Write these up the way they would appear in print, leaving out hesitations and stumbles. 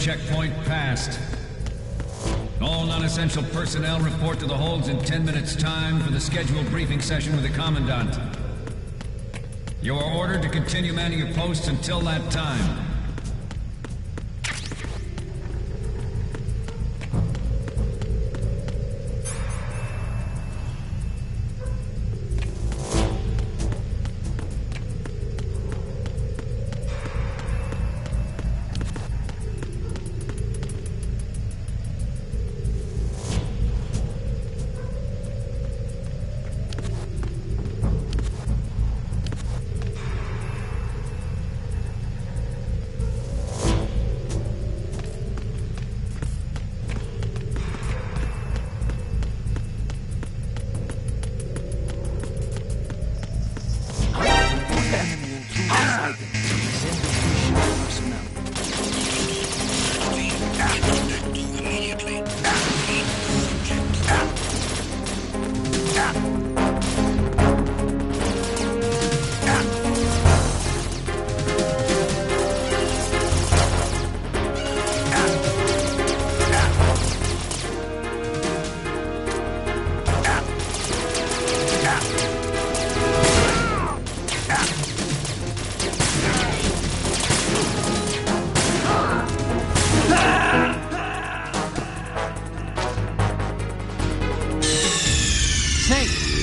checkpoint passed. All non-essential personnel report to the holds in 10 minutes' time for the scheduled briefing session with the Commandant. You are ordered to continue manning your posts until that time.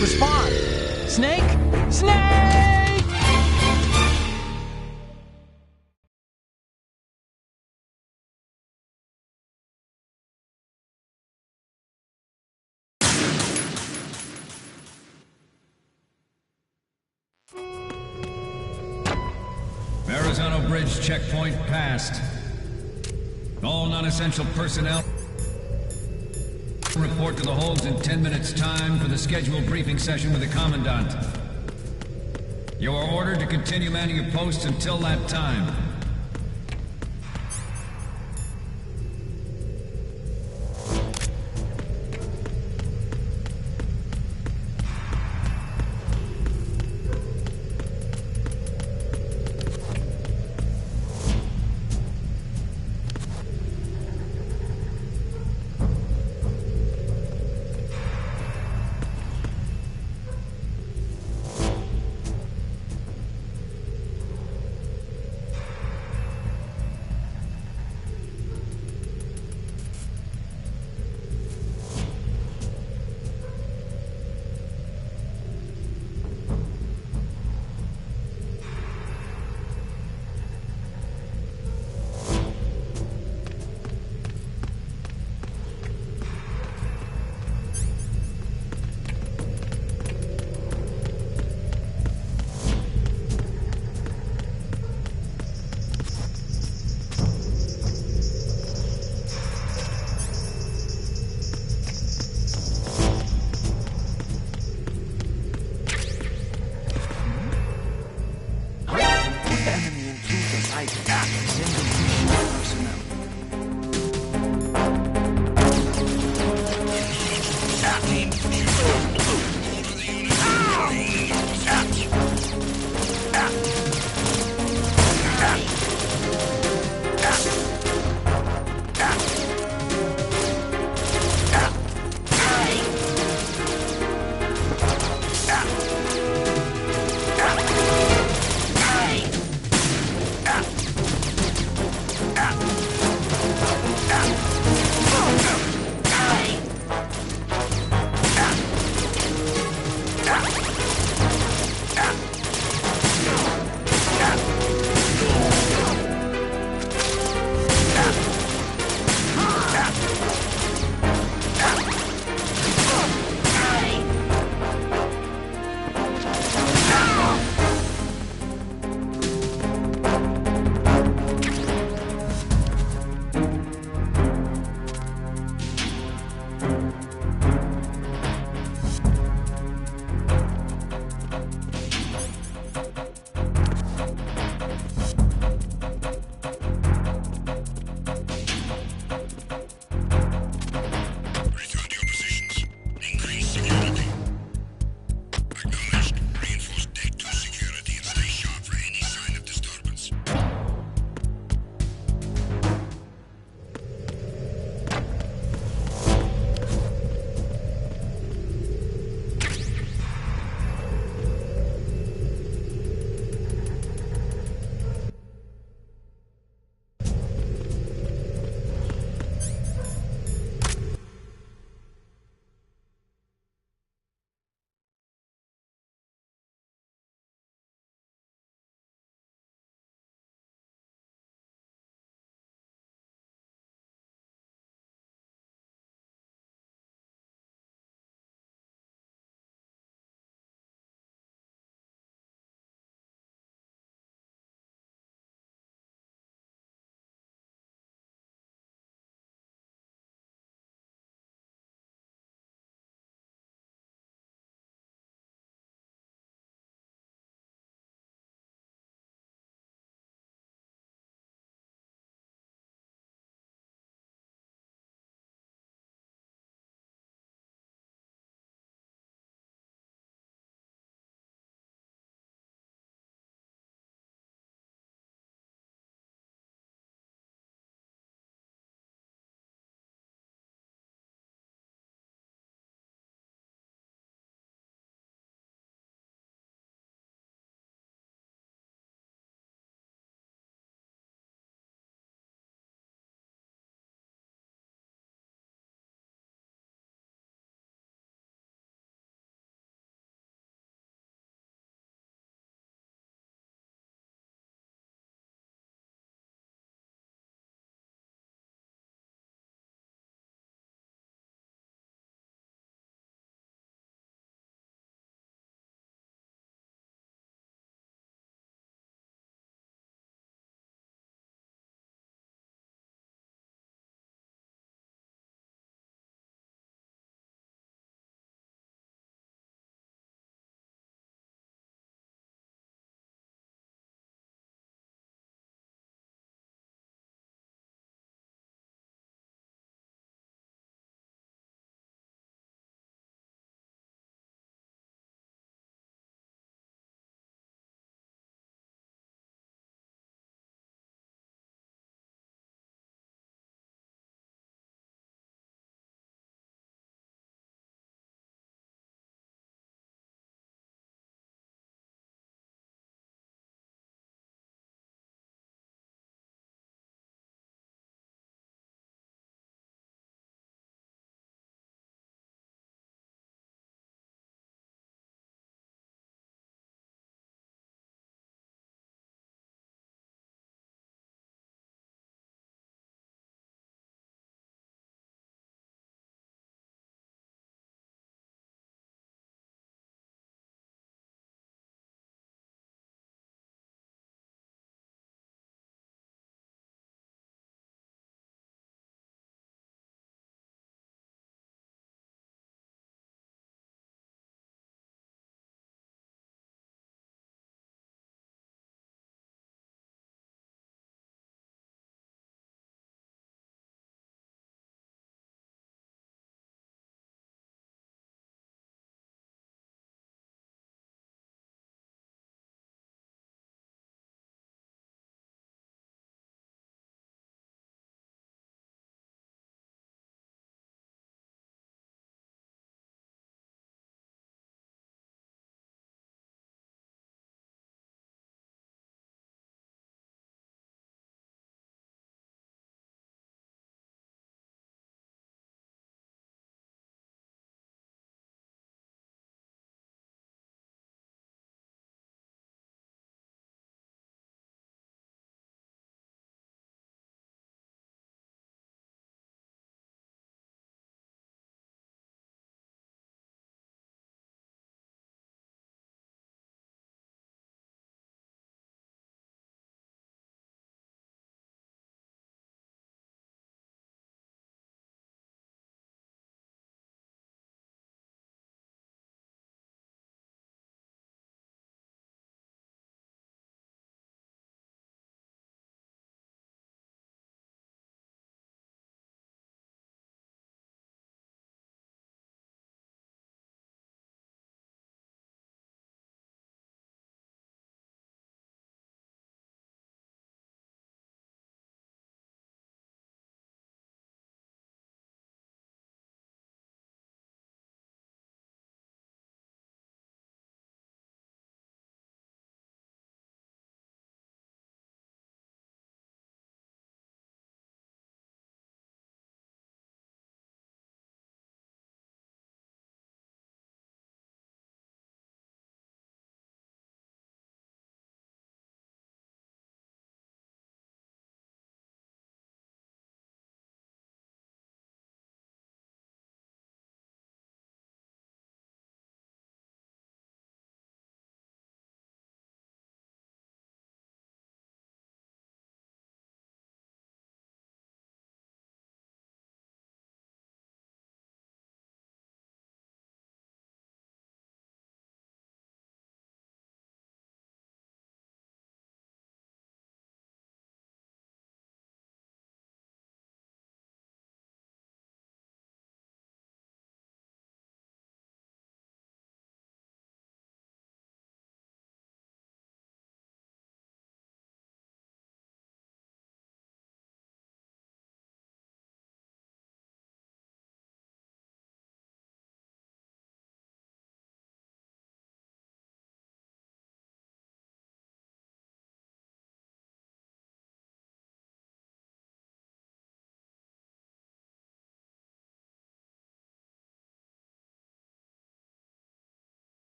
Respond! Snake? Snake! Verrazano Bridge checkpoint passed. All non-essential personnel report to the holds in 10 minutes' time for the scheduled briefing session with the Commandant. You are ordered to continue manning your posts until that time.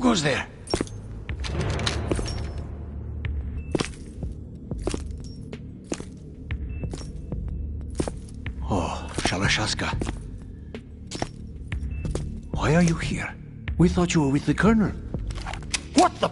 goes there? Oh, Shalashaska. Why are you here? We thought you were with the Colonel. What the...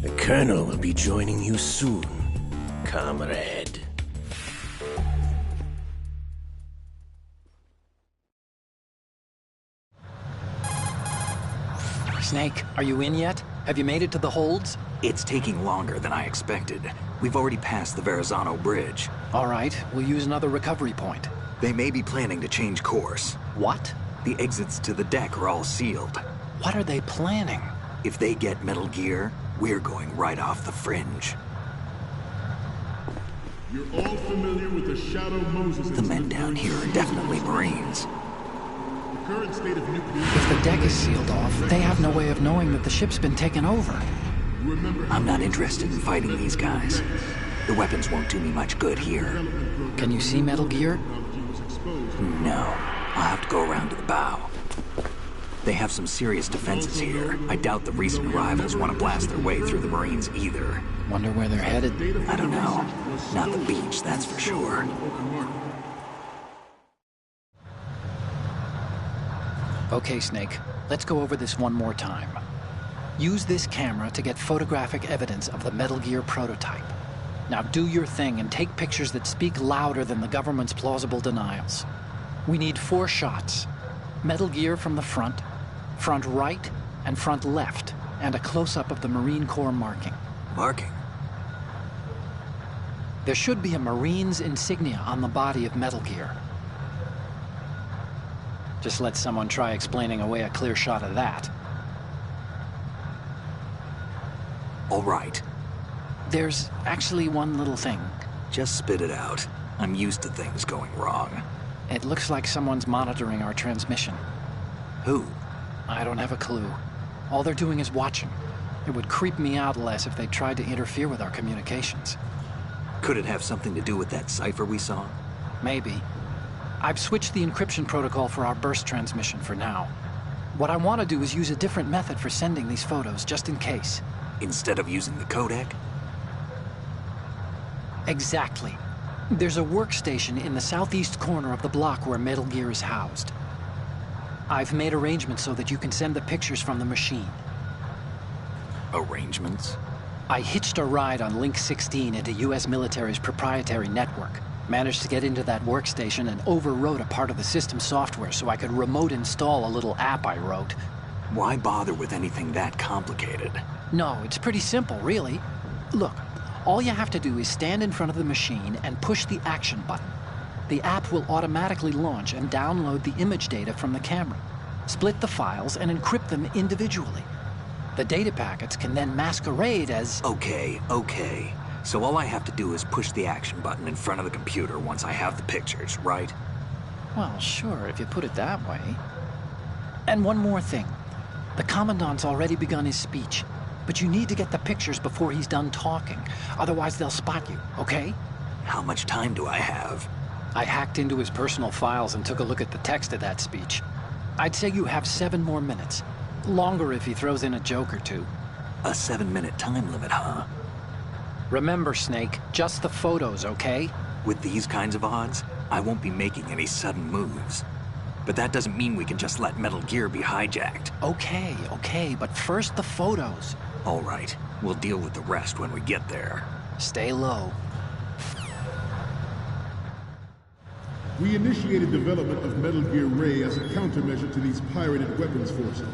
The Colonel will be joining you soon, comrade. Snake, are you in yet? Have you made it to the holds? It's taking longer than I expected. We've already passed the Verrazano Bridge. All right, we'll use another recovery point. They may be planning to change course. What? The exits to the deck are all sealed. What are they planning? If they get Metal Gear, we're going right off the fringe. You're all familiar with the Shadow Moses The men down here are definitely Marines. The current state of nuclear... If the deck is sealed off, they have no way of knowing that the ship's been taken over. I'm not interested in fighting these guys. The weapons won't do me much good here. Can you see Metal Gear? No. I'll have to go around to the bow. They have some serious defenses here. I doubt the recent arrivals want to blast their way through the Marines either. Wonder where they're headed. I don't know. Not the beach, that's for sure. Okay, Snake. Let's go over this one more time. Use this camera to get photographic evidence of the Metal Gear prototype. Now do your thing and take pictures that speak louder than the government's plausible denials. We need 4 shots. Metal Gear from the front right, and front left, and a close-up of the Marine Corps marking. Marking? There should be a Marine's insignia on the body of Metal Gear. Just let someone try explaining away a clear shot of that. All right. There's actually one little thing. Just spit it out. I'm used to things going wrong. It looks like someone's monitoring our transmission. Who? I don't have a clue. All they're doing is watching. It would creep me out less if they tried to interfere with our communications. Could it have something to do with that cipher we saw? Maybe. I've switched the encryption protocol for our burst transmission for now. What I want to do is use a different method for sending these photos, just in case. Instead of using the codec? Exactly. There's a workstation in the southeast corner of the block where Metal Gear is housed. I've made arrangements so that you can send the pictures from the machine. Arrangements? I hitched a ride on Link 16 into US military's proprietary network. Managed to get into that workstation and overwrote a part of the system software so I could remote install a little app I wrote. Why bother with anything that complicated? No, it's pretty simple, really. Look, all you have to do is stand in front of the machine and push the action button. The app will automatically launch and download the image data from the camera, split the files, and encrypt them individually. The data packets can then masquerade as... Okay. So all I have to do is push the action button in front of the computer once I have the pictures, right? Well, sure, if you put it that way. And one more thing. The Commandant's already begun his speech, but you need to get the pictures before he's done talking. Otherwise, they'll spot you, okay? How much time do I have? I hacked into his personal files and took a look at the text of that speech. I'd say you have 7 more minutes. Longer if he throws in a joke or two. A 7-minute time limit, huh? Remember, Snake, just the photos, okay? With these kinds of odds, I won't be making any sudden moves. But that doesn't mean we can just let Metal Gear be hijacked. Okay, but first the photos. All right, we'll deal with the rest when we get there. Stay low. We initiated development of Metal Gear Ray as a countermeasure to these pirated weapons forces.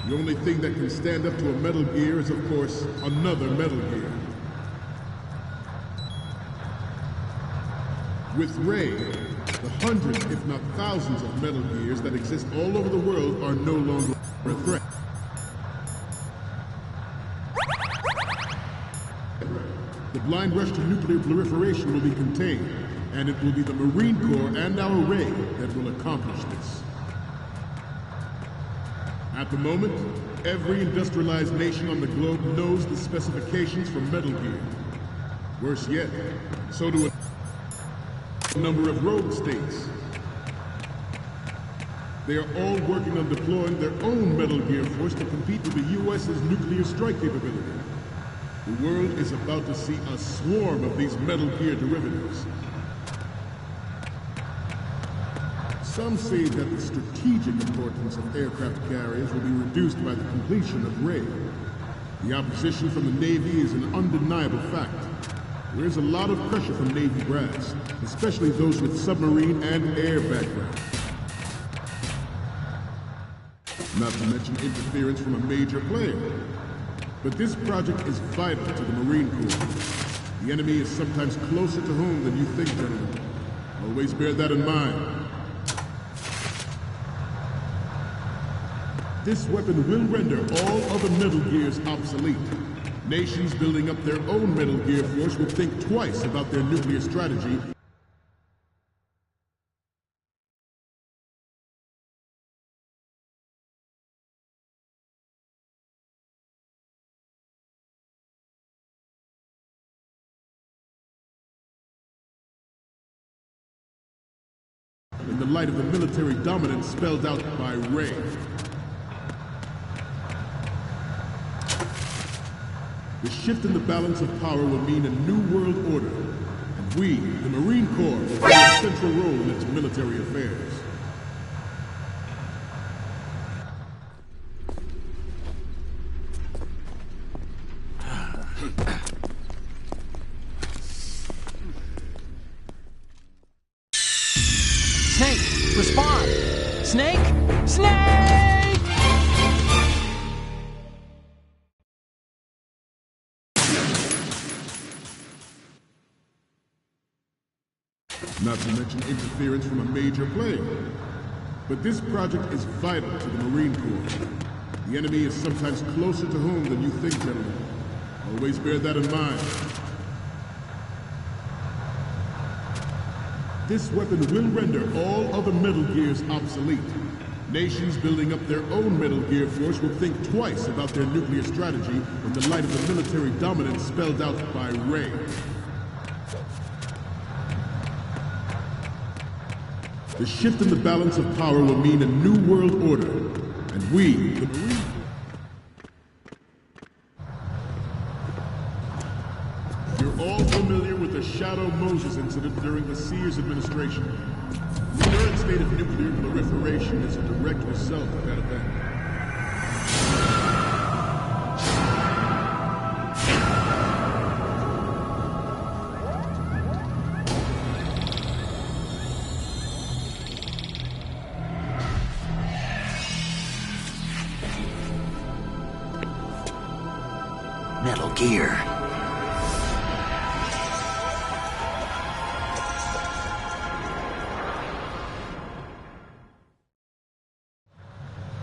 The only thing that can stand up to a Metal Gear is, of course, another Metal Gear. With Ray, the hundreds, if not thousands of Metal Gears that exist all over the world are no longer a threat. The blind rush to nuclear proliferation will be contained, and it will be the Marine Corps and our Ray that will accomplish this. At the moment, every industrialized nation on the globe knows the specifications for Metal Gear. Worse yet, so do a number of rogue states. They are all working on deploying their own Metal Gear force to compete with the U.S.'s nuclear strike capability. The world is about to see a swarm of these Metal Gear derivatives. Some say that the strategic importance of aircraft carriers will be reduced by the completion of Ray. The opposition from the Navy is an undeniable fact. There is a lot of pressure from Navy brass, especially those with submarine and air backgrounds. Not to mention interference from a major player. But this project is vital to the Marine Corps. The enemy is sometimes closer to home than you think, gentlemen. Always bear that in mind. This weapon will render all other Metal Gears obsolete. Nations building up their own Metal Gear force will think twice about their nuclear strategy. In the light of the military dominance spelled out by Ray. The shift in the balance of power will mean a new world order, and we, the Marine Corps, will play a central role in its military affairs. Snake, respond! Snake! Snake! Not to mention interference from a major player. But this project is vital to the Marine Corps. The enemy is sometimes closer to home than you think, gentlemen. Always bear that in mind. This weapon will render all other Metal Gears obsolete. Nations building up their own Metal Gear force will think twice about their nuclear strategy in the light of the military dominance spelled out by Ray. The shift in the balance of power will mean a new world order, and we, the Marine... You're all familiar with the Shadow Moses incident during the Sears administration. The current state of nuclear proliferation is a direct result of that event. Metal Gear.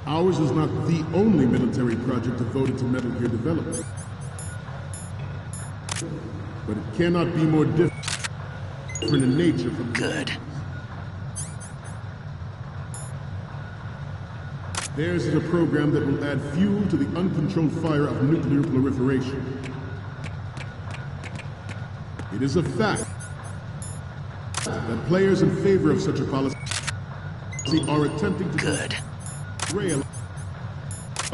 Ours is not the only military project devoted to Metal Gear development. But it cannot be more different in nature from... Good. Theirs is a program that will add fuel to the uncontrolled fire of nuclear proliferation. It is a fact that players in favor of such a policy are attempting to... Good. Rail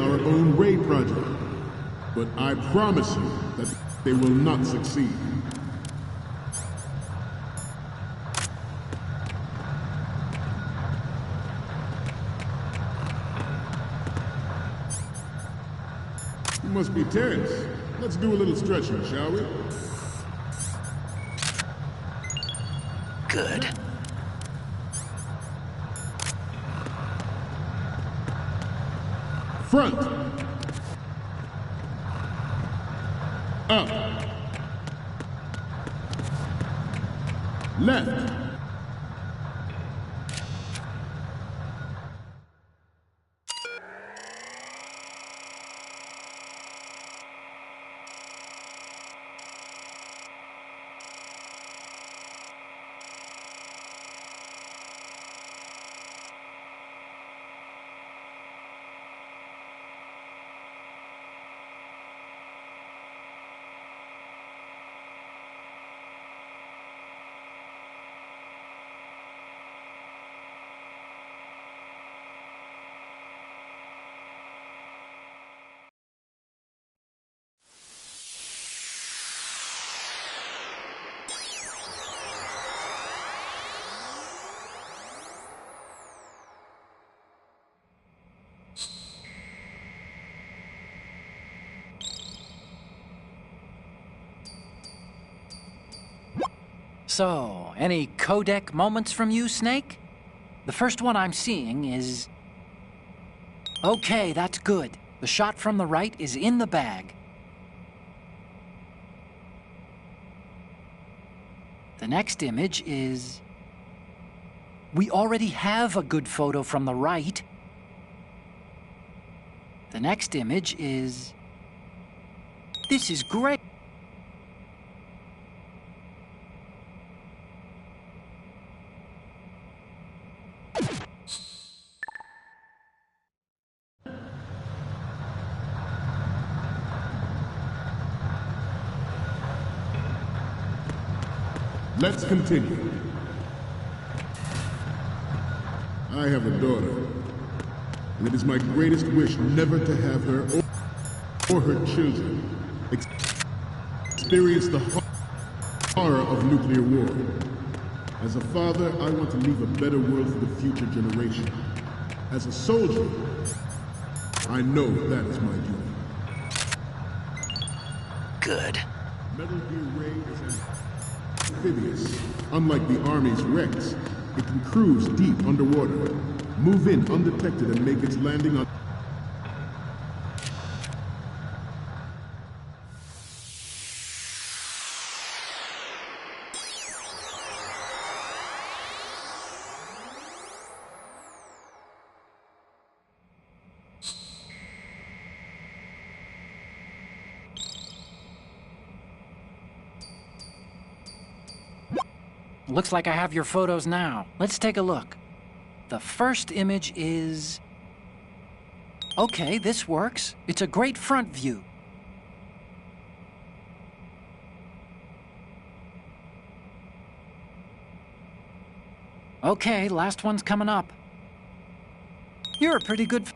our own Ray project, but I promise you that they will not succeed. You must be tense. Let's do a little stretching, shall we? Good. Front. Up. Left. So, any codec moments from you, Snake? The first one I'm seeing is... Okay, that's good. The shot from the right is in the bag. The next image is... We already have a good photo from the right. The next image is... This is great. Let's continue. I have a daughter, and it is my greatest wish never to have her or her children experience the horror of nuclear war. As a father, I want to leave a better world for the future generation. As a soldier, I know that is my duty. Good. Metal Gear Ray is amphibious. Unlike the Army's Rex, it can cruise deep underwater, move in undetected, and make its landing on... Looks like I have your photos now. Let's take a look. The first image is... Okay, this works. It's a great front view. Okay, last one's coming up. You're a pretty good...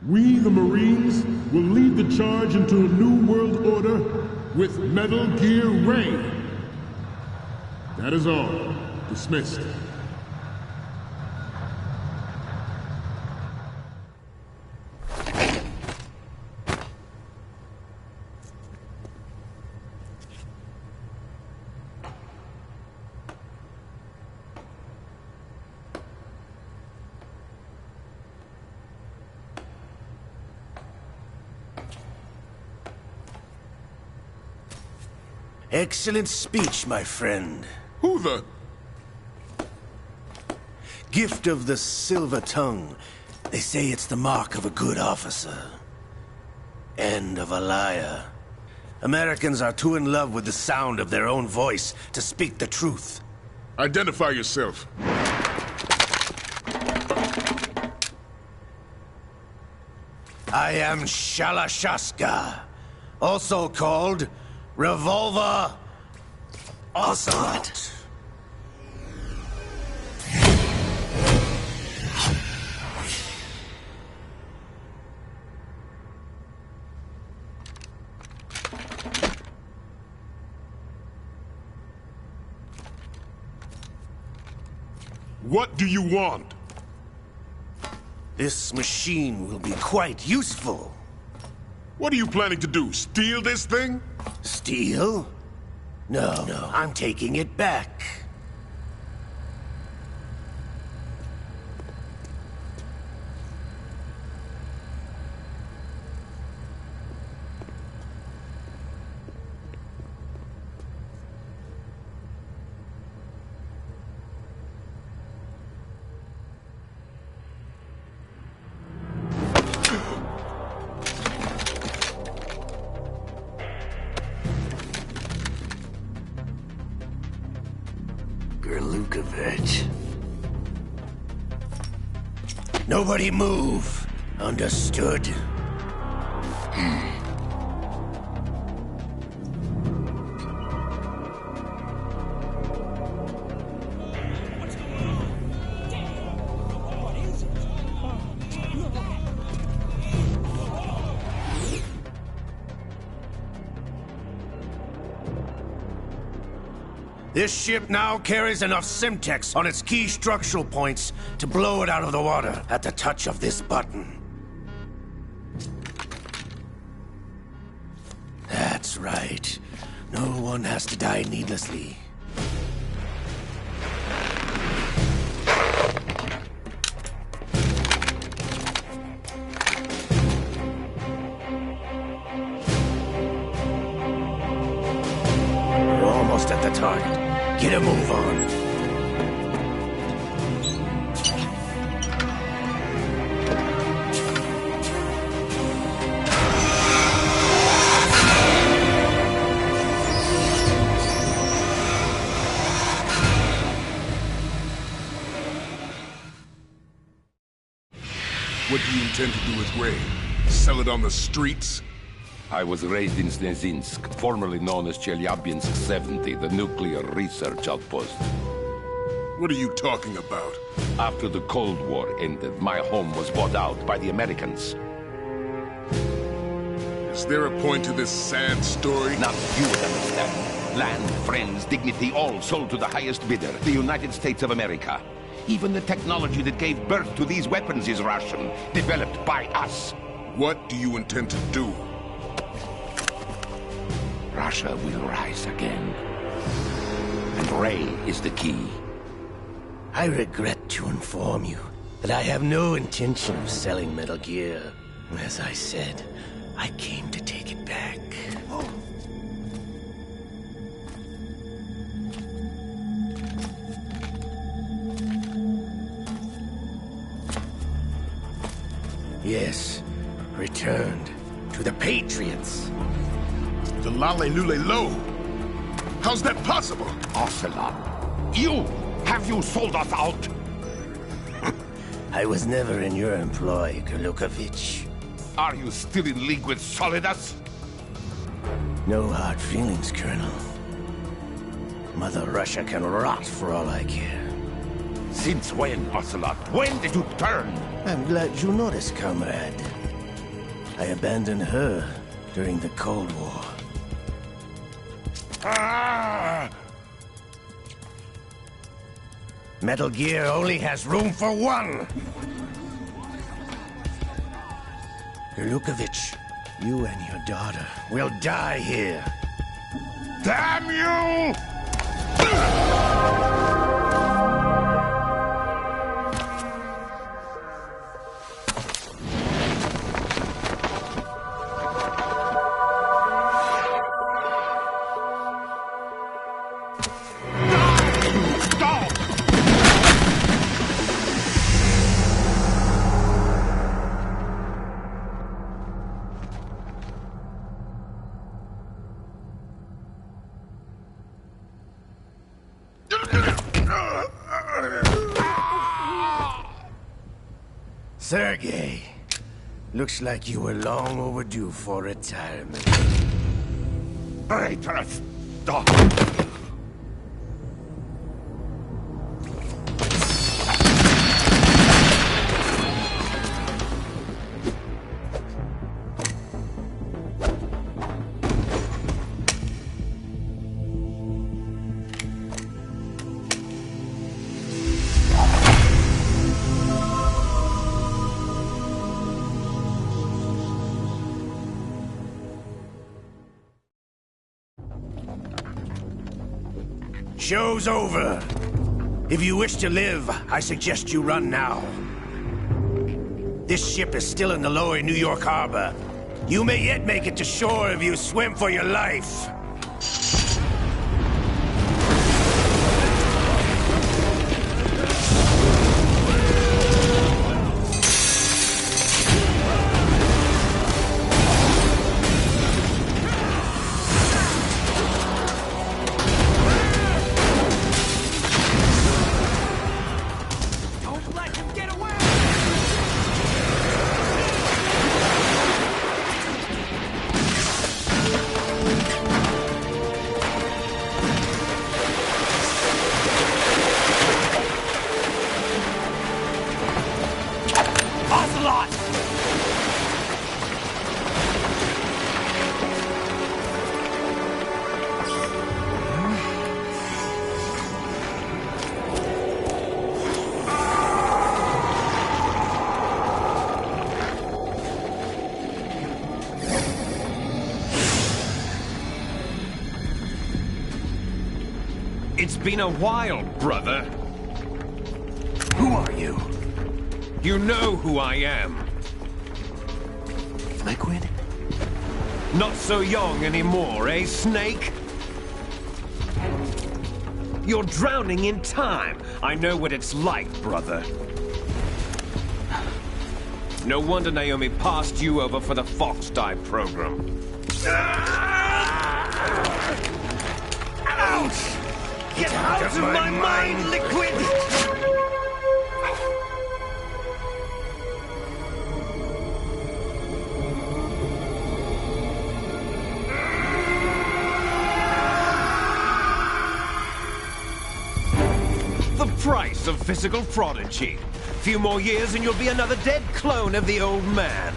We, the Marines, will lead the charge into a new world order with Metal Gear Ray. That is all. Dismissed. Excellent speech, my friend. Who the... Gift of the silver tongue. They say it's the mark of a good officer. And of a liar. Americans are too in love with the sound of their own voice to speak the truth. Identify yourself. I am Shalashaska, also called Revolver Ocelot. What do you want? This machine will be quite useful. What are you planning to do? Steal this thing? Steal? No, I'm taking it back. Gerlukovich. Nobody move. Understood? This ship now carries enough Simtex on its key structural points to blow it out of the water at the touch of this button. That's That's right. No one has to die needlessly. We're almost at the target. Get a move on. What do you intend to do with Ray? Sell it on the streets? I was raised in Snezinsk, formerly known as Chelyabinsk 70, the nuclear research outpost. What are you talking about? After the Cold War ended, my home was bought out by the Americans. Is there a point to this sad story? Now you would understand. Land, friends, dignity, all sold to the highest bidder, the United States of America. Even the technology that gave birth to these weapons is Russian, developed by us. What do you intend to do? Russia will rise again. And Ray is the key. I regret to inform you that I have no intention of selling Metal Gear. As I said, I came to take it back. Yes, returned to the Patriots. The Lale Lule Lo? How's that possible? Ocelot, have you sold us out? I was never in your employ, Gurlukovich. Are you still in league with Solidus? No hard feelings, Colonel. Mother Russia can rot for all I care. Since when, Ocelot? When did you turn? I'm glad you noticed, comrade. I abandoned her during the Cold War. Ah! Metal Gear only has room for one! Gurlukovich, you and your daughter will die here. Damn you! Sergei, looks like you were long overdue for retirement. Traitorous dog! Show's over. If you wish to live, I suggest you run now. This ship is still in the lower New York harbor. You may yet make it to shore if you swim for your life. It's been a while, brother. Who are you? You know who I am. Liquid? Not so young anymore, eh, Snake? You're drowning in time. I know what it's like, brother. No wonder Naomi passed you over for the Fox Dive program. Ouch! Get out of my mind, Liquid! The price of physical prodigy. Few more years and you'll be another dead clone of the old man.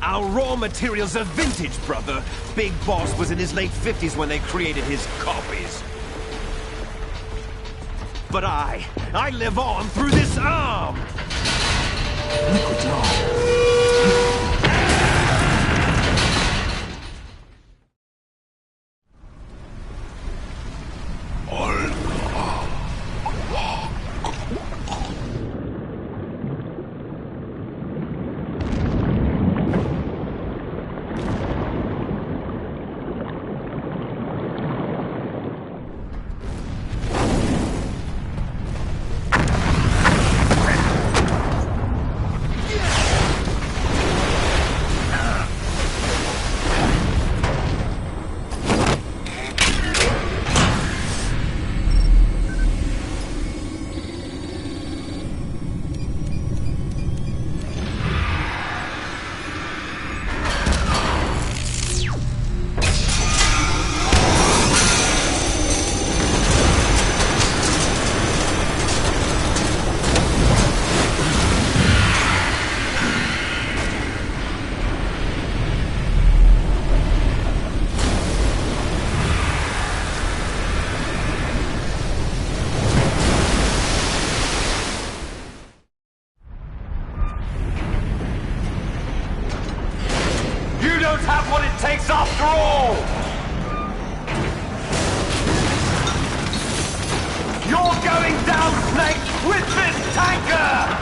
Our raw materials are vintage, brother. Big Boss was in his late 50s when they created his copies. But I live on through this arm! Liquid's arm. Have what it takes after all! You're going down, Snake, with this tanker!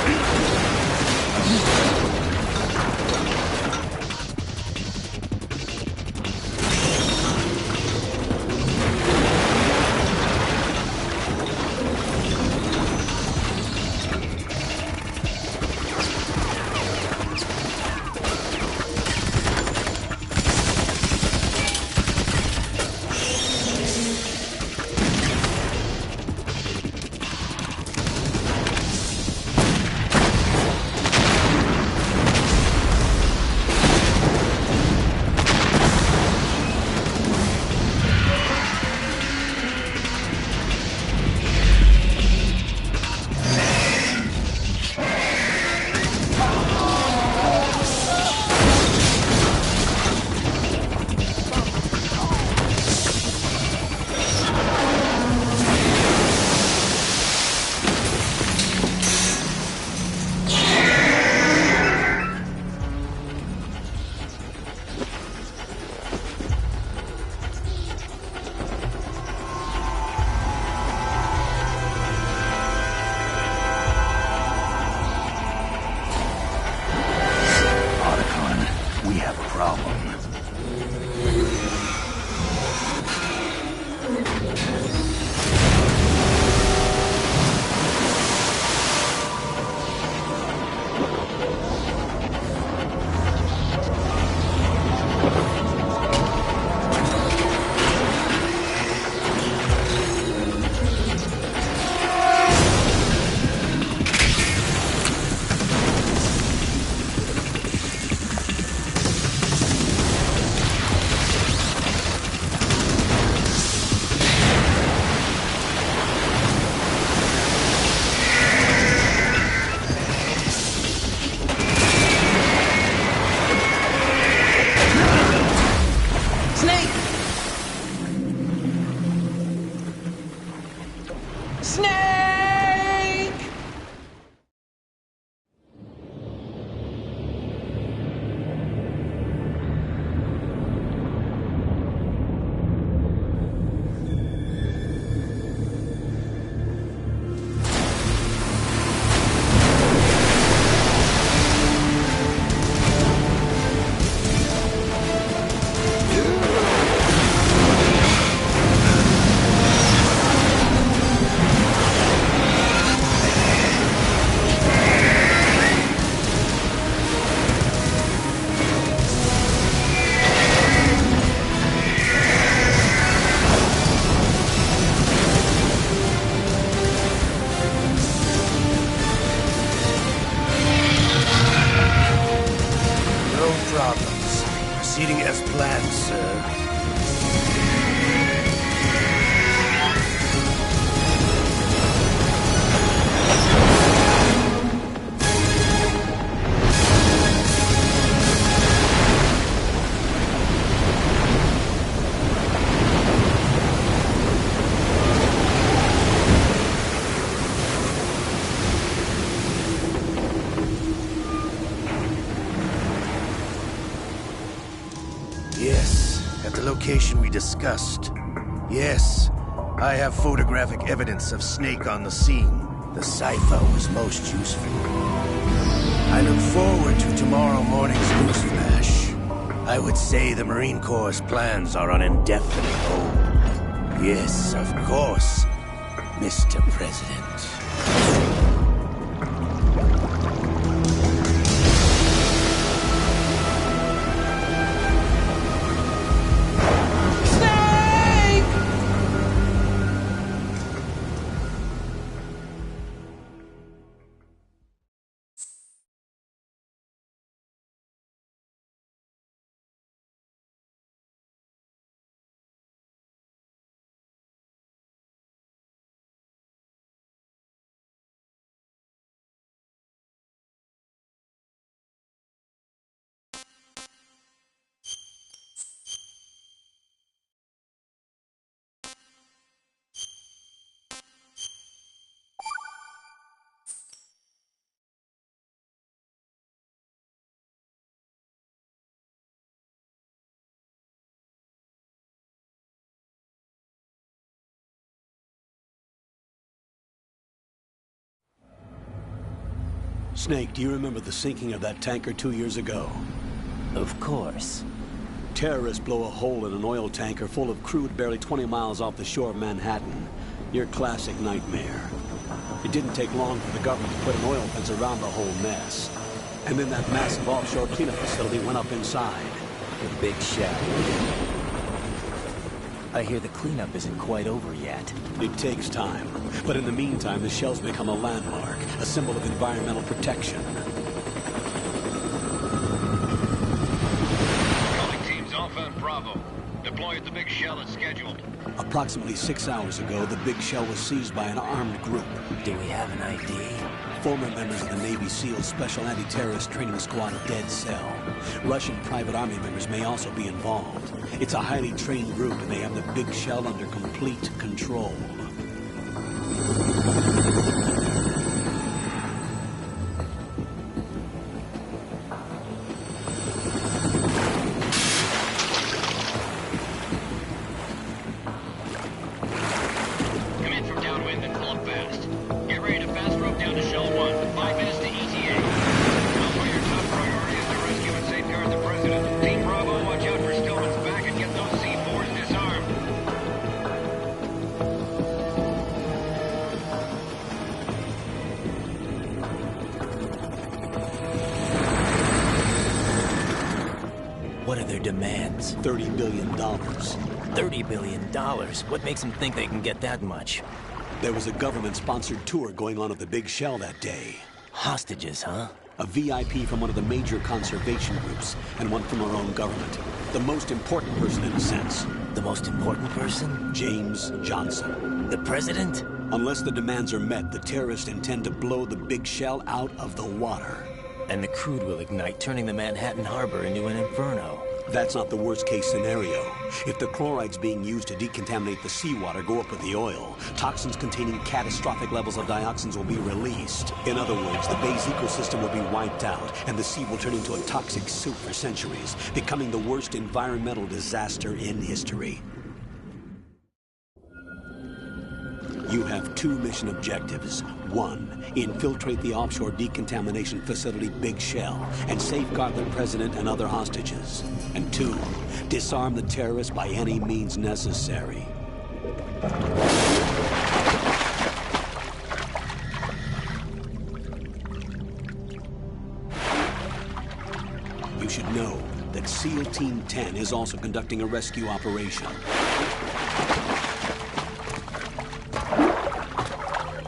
location we discussed. Yes, I have photographic evidence of Snake on the scene. The cipher was most useful. I look forward to tomorrow morning's news flash. I would say the Marine Corps' plans are on indefinite hold. Yes, of course, Mr. President. Snake, do you remember the sinking of that tanker 2 years ago? Of course. Terrorists blow a hole in an oil tanker full of crude barely 20 miles off the shore of Manhattan. Your classic nightmare. It didn't take long for the government to put an oil fence around the whole mess. And then that massive offshore cleanup facility went up inside. The Big Shell. I hear the cleanup isn't quite over yet. It takes time. But in the meantime, the shell's become a landmark, a symbol of environmental protection. Calling teams Alpha and Bravo. Deploy at the Big Shell as scheduled. Approximately 6 hours ago, the Big Shell was seized by an armed group. Do we have an ID? Former members of the Navy SEALs Special Anti-Terrorist Training Squad Dead Cell. Russian private army members may also be involved. It's a highly trained group, and they have the Big Shell under complete control. Come in from downwind and pull up fast. Get ready to fast rope down to Shell 1. 5 minutes to ETA. Alpha, your top priority is to rescue and safeguard the President. Team Bravo, watch out for Stillman's back and get those C4s disarmed. What are their demands? $30 billion. $30 billion? What makes them think they can get that much? There was a government-sponsored tour going on at the Big Shell that day. Hostages, huh? A VIP from one of the major conservation groups, and one from our own government. The most important person in a sense. The most important person? James Johnson. The President? Unless the demands are met, the terrorists intend to blow the Big Shell out of the water. And the crude will ignite, turning the Manhattan Harbor into an inferno. That's not the worst-case scenario. If the chlorides being used to decontaminate the seawater go up with the oil, toxins containing catastrophic levels of dioxins will be released. In other words, the bay's ecosystem will be wiped out, and the sea will turn into a toxic soup for centuries, becoming the worst environmental disaster in history. You have 2 mission objectives. 1, infiltrate the offshore decontamination facility Big Shell and safeguard the President and other hostages. And 2, disarm the terrorists by any means necessary. You should know that SEAL Team 10 is also conducting a rescue operation.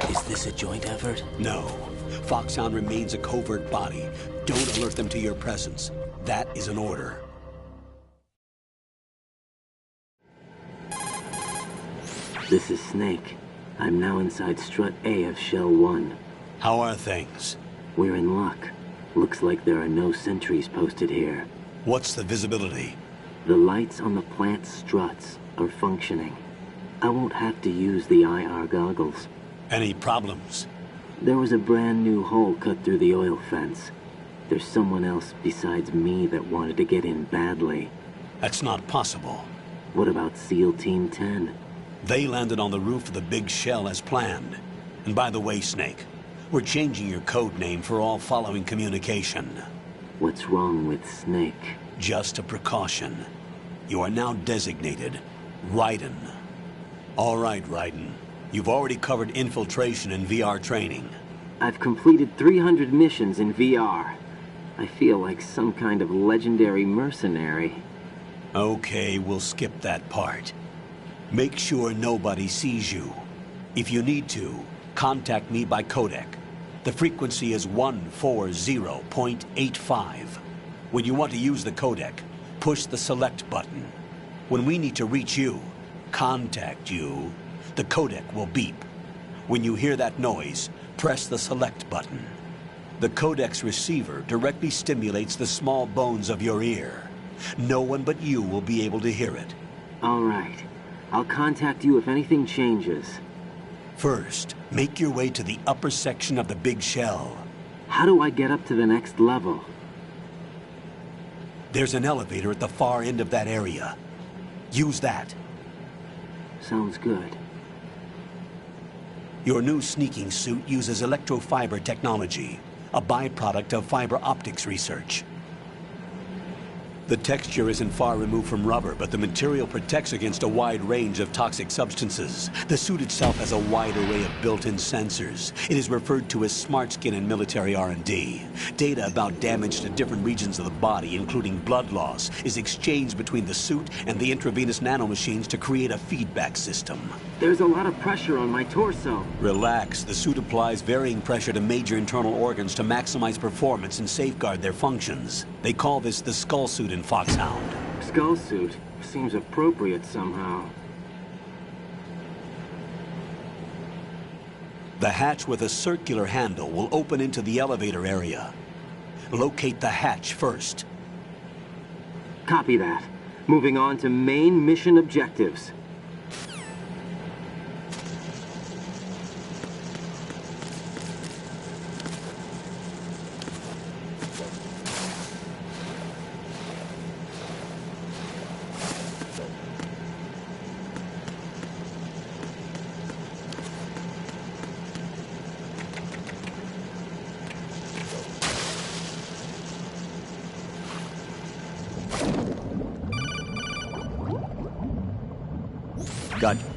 Is this a joint effort? No. Foxhound remains a covert body. Don't alert them to your presence. That is an order. This is Snake. I'm now inside Strut A of Shell 1. How are things? We're in luck. Looks like there are no sentries posted here. What's the visibility? The lights on the plant's struts are functioning. I won't have to use the IR goggles. Any problems? There was a brand new hole cut through the oil fence. There's someone else besides me that wanted to get in badly. That's not possible. What about SEAL Team 10? They landed on the roof of the big shell as planned. And by the way, Snake, we're changing your code name for all following communication. What's wrong with Snake? Just a precaution. You are now designated Raiden. All right, Raiden. You've already covered infiltration and VR training. I've completed 300 missions in VR. I feel like some kind of legendary mercenary. Okay, we'll skip that part. Make sure nobody sees you. If you need to, contact me by codec. The frequency is 140.85. When you want to use the codec, push the select button. When we need to reach you, contact you, the codec will beep. When you hear that noise, press the select button. The codec's receiver directly stimulates the small bones of your ear. No one but you will be able to hear it. All right. I'll contact you if anything changes. First, make your way to the upper section of the big shell. How do I get up to the next level? There's an elevator at the far end of that area. Use that. Sounds good. Your new sneaking suit uses electrofiber technology, a byproduct of fiber optics research. The texture isn't far removed from rubber, but the material protects against a wide range of toxic substances. The suit itself has a wide array of built-in sensors. It is referred to as smart skin in military R&D. Data about damage to different regions of the body, including blood loss, is exchanged between the suit and the intravenous nanomachines to create a feedback system. There's a lot of pressure on my torso. Relax. The suit applies varying pressure to major internal organs to maximize performance and safeguard their functions. They call this the skull suit in Foxhound. Skull suit seems appropriate somehow. The hatch with a circular handle will open into the elevator area. Locate the hatch first. Copy that. Moving on to main mission objectives. Got you.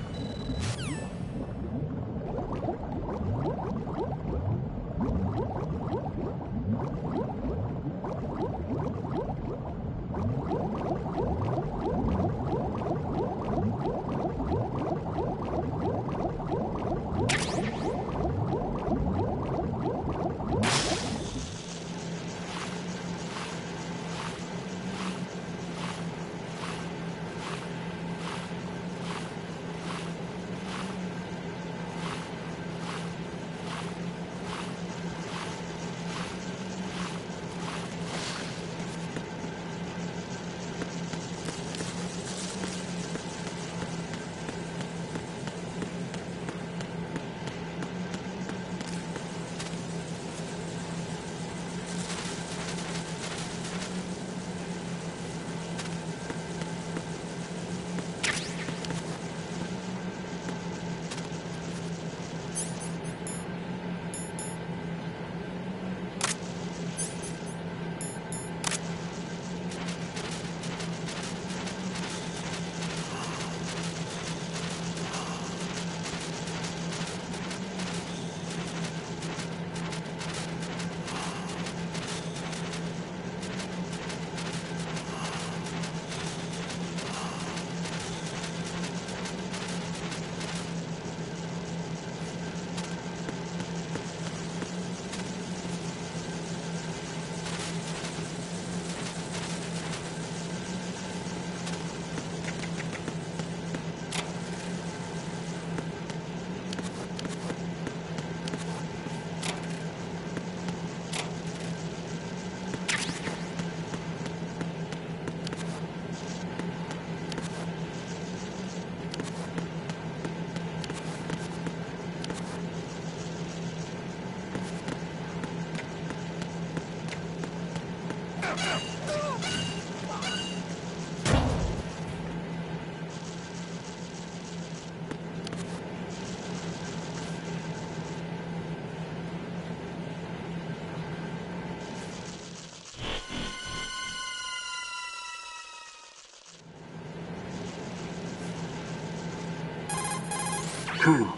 Colonel,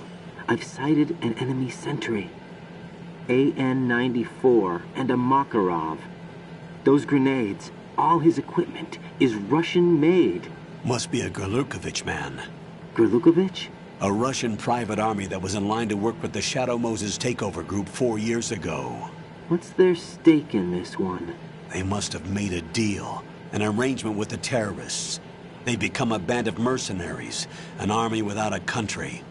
I've sighted an enemy sentry. AN-94 and a Makarov. Those grenades, all his equipment, is Russian-made. Must be a Gorlukovich man. Gorlukovich? A Russian private army that was in line to work with the Shadow Moses takeover group 4 years ago. What's their stake in this one? They must have made a deal, an arrangement with the terrorists. They've become a band of mercenaries, an army without a country.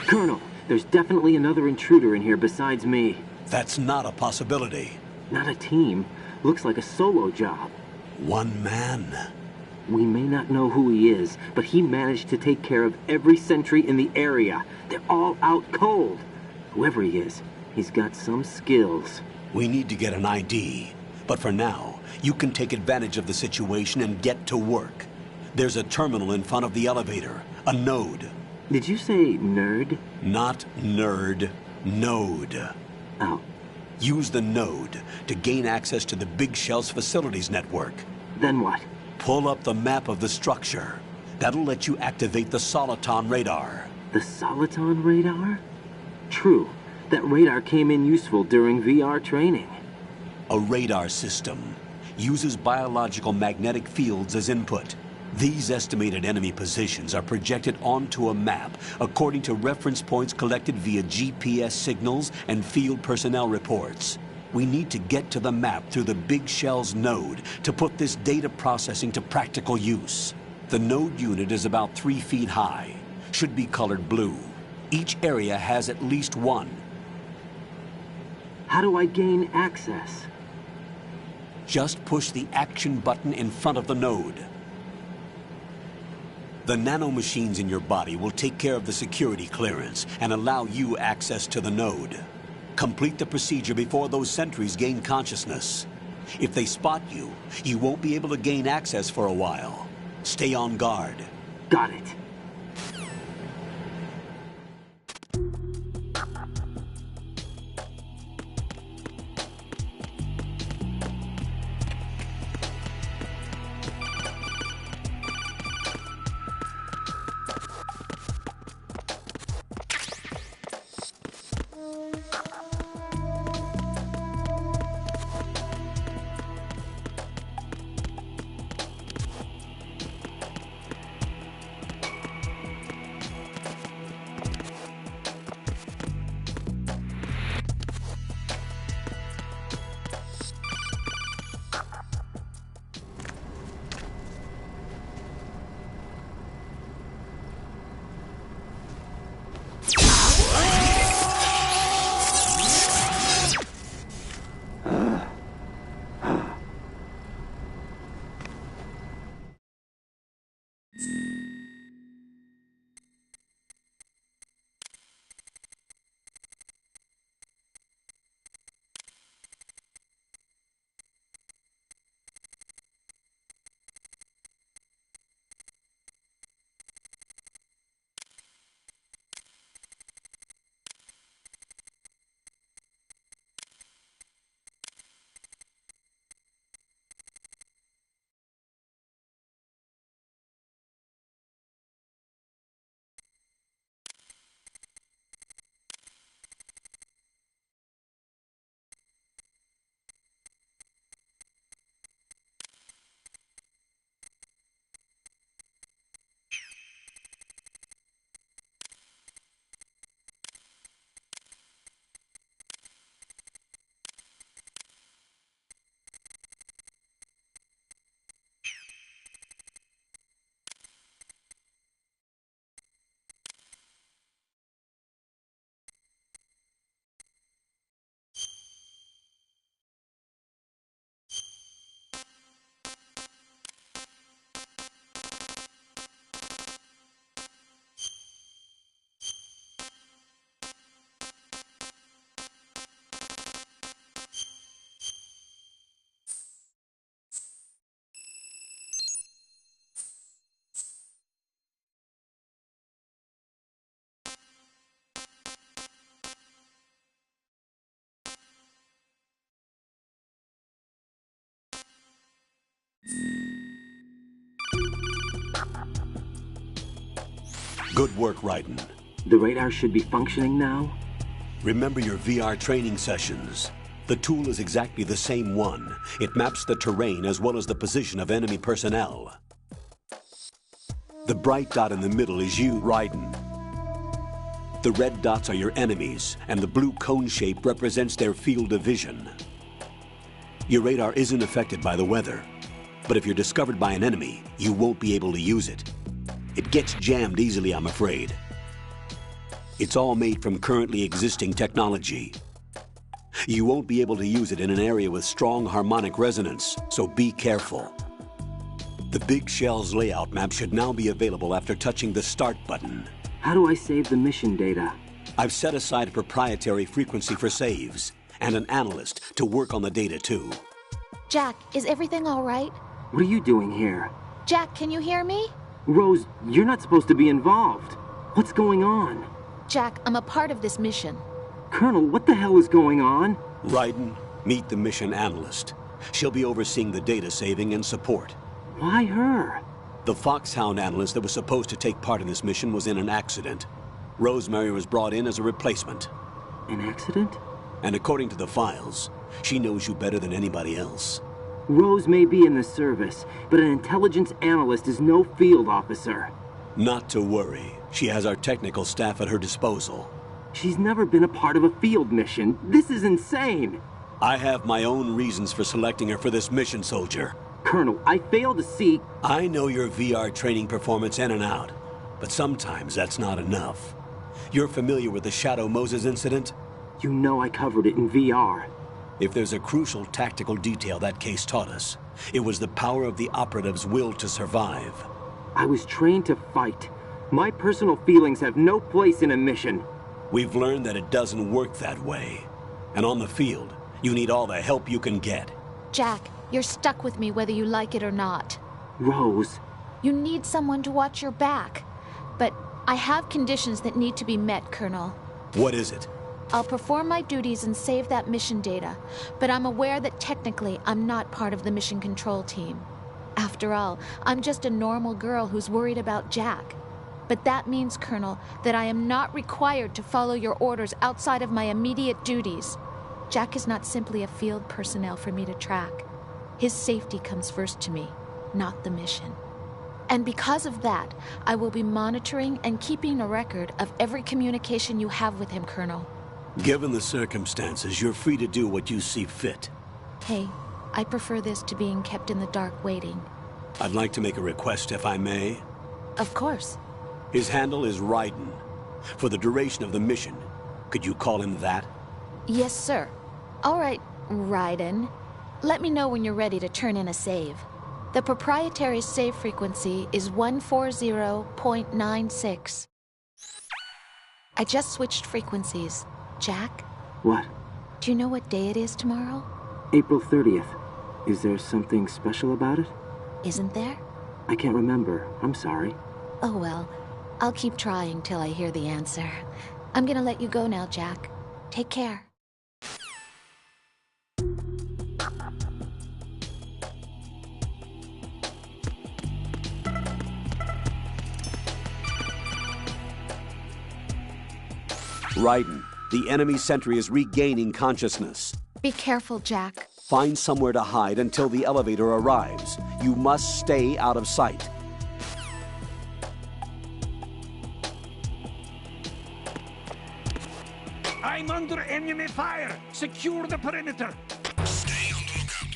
Colonel, there's definitely another intruder in here besides me. That's not a possibility. Not a team. Looks like a solo job. One man. We may not know who he is, but he managed to take care of every sentry in the area. They're all out cold. Whoever he is, he's got some skills. We need to get an ID. But for now, you can take advantage of the situation and get to work. There's a terminal in front of the elevator. A node. Did you say nerd? Not nerd. Node. Oh. Use the node to gain access to the Big Shell's facilities network. Then what? Pull up the map of the structure. That'll let you activate the Soliton radar. The Soliton radar? True. That radar came in useful during VR training. A radar system uses biological magnetic fields as input. These estimated enemy positions are projected onto a map according to reference points collected via GPS signals and field personnel reports. We need to get to the map through the Big Shell's node to put this data processing to practical use. The node unit is about 3 feet high, should be colored blue. Each area has at least one. How do I gain access? Just push the action button in front of the node. The nanomachines in your body will take care of the security clearance and allow you access to the node. Complete the procedure before those sentries gain consciousness. If they spot you, you won't be able to gain access for a while. Stay on guard. Got it. Good work, Raiden. The radar should be functioning now? Remember your VR training sessions. The tool is exactly the same one. It maps the terrain as well as the position of enemy personnel. The bright dot in the middle is you, Raiden. The red dots are your enemies, and the blue cone shape represents their field of vision. Your radar isn't affected by the weather, but if you're discovered by an enemy, you won't be able to use it. It gets jammed easily, I'm afraid. It's all made from currently existing technology. You won't be able to use it in an area with strong harmonic resonance, so be careful. The Big Shell's layout map should now be available after touching the Start button. How do I save the mission data? I've set aside a proprietary frequency for saves, and an analyst to work on the data too. Jack, is everything all right? What are you doing here? Jack, can you hear me? Rose, you're not supposed to be involved. What's going on? Jack, I'm a part of this mission. Colonel, what the hell is going on? Raiden, meet the mission analyst. She'll be overseeing the data saving and support. Why her? The Foxhound analyst that was supposed to take part in this mission was in an accident. Rosemary was brought in as a replacement. An accident? And according to the files, she knows you better than anybody else. Rose may be in the service, but an intelligence analyst is no field officer. Not to worry. She has our technical staff at her disposal. She's never been a part of a field mission. This is insane. I have my own reasons for selecting her for this mission, soldier. Colonel, I fail to see... I know your VR training performance in and out, but sometimes that's not enough. You're familiar with the Shadow Moses incident? You know I covered it in VR. If there's a crucial tactical detail that case taught us, it was the power of the operative's will to survive. I was trained to fight. My personal feelings have no place in a mission. We've learned that it doesn't work that way. And on the field, you need all the help you can get. Jack, you're stuck with me whether you like it or not. Rose. You need someone to watch your back. But I have conditions that need to be met, Colonel. What is it? I'll perform my duties and save that mission data, but I'm aware that technically I'm not part of the mission control team. After all, I'm just a normal girl who's worried about Jack. But that means, Colonel, that I am not required to follow your orders outside of my immediate duties. Jack is not simply a field personnel for me to track. His safety comes first to me, not the mission. And because of that, I will be monitoring and keeping a record of every communication you have with him, Colonel. Given the circumstances, you're free to do what you see fit. Hey, I prefer this to being kept in the dark waiting. I'd like to make a request, if I may. Of course. His handle is Raiden. For the duration of the mission, could you call him that? Yes, sir. All right, Raiden. Let me know when you're ready to turn in a save. The proprietary save frequency is 140.96. I just switched frequencies. Jack? What? Do you know what day it is tomorrow? April 30th. Is there something special about it? Isn't there? I can't remember. I'm sorry. Oh well. I'll keep trying till I hear the answer. I'm gonna let you go now, Jack. Take care. Raiden, the enemy sentry is regaining consciousness. Be careful, Jack. Find somewhere to hide until the elevator arrives. You must stay out of sight. I'm under enemy fire! Secure the perimeter! Stay on the lookout.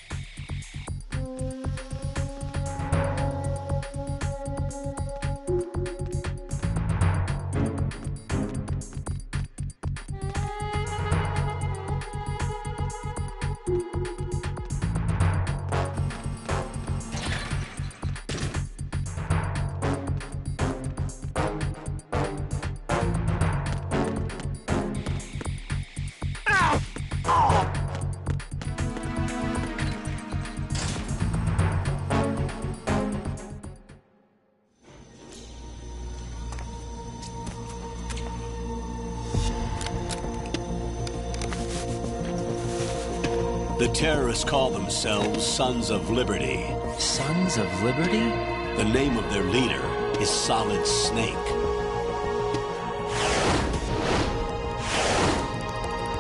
The terrorists call themselves Sons of Liberty. Sons of Liberty? The name of their leader is Solid Snake.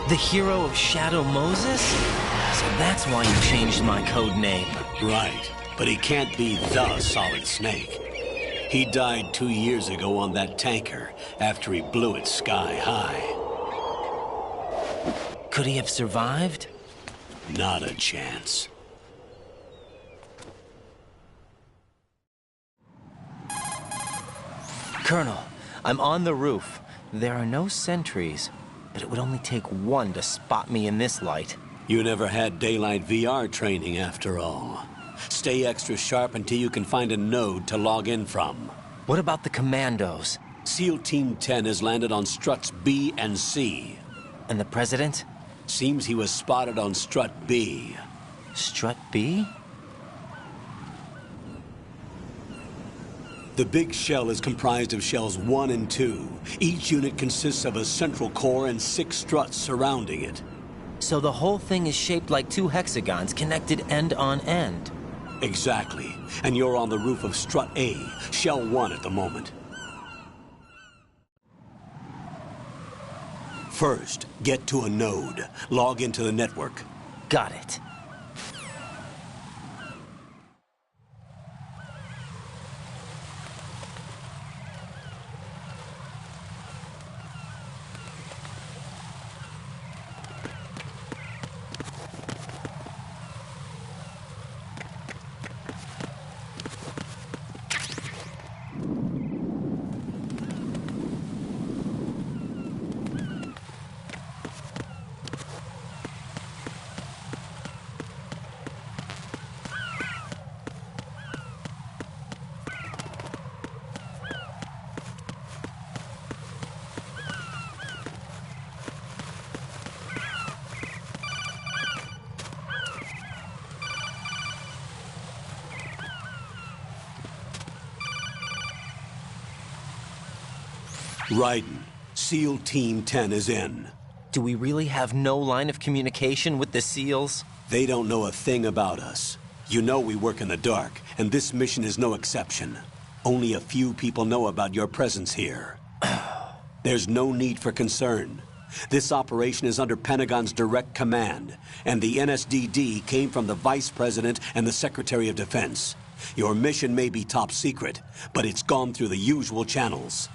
The hero of Shadow Moses? So that's why you changed my code name. Right, but he can't be the Solid Snake. He died 2 years ago on that tanker after he blew it sky high. Could he have survived? Not a chance. Colonel, I'm on the roof. There are no sentries, but it would only take one to spot me in this light. You never had daylight VR training after all. Stay extra sharp until you can find a node to log in from. What about the commandos? SEAL Team 10 has landed on struts B and C. And the President? Seems he was spotted on strut B. Strut B? The big shell is comprised of shells 1 and 2. Each unit consists of a central core and 6 struts surrounding it. So the whole thing is shaped like 2 hexagons connected end on end. Exactly. And you're on the roof of strut A, shell 1 at the moment. First, get to a node. Log into the network. Got it. Raiden, SEAL Team 10 is in. Do we really have no line of communication with the SEALs? They don't know a thing about us. You know we work in the dark, and this mission is no exception. Only a few people know about your presence here. There's no need for concern. This operation is under Pentagon's direct command, and the NSDD came from the Vice President and the Secretary of Defense. Your mission may be top secret, but it's gone through the usual channels.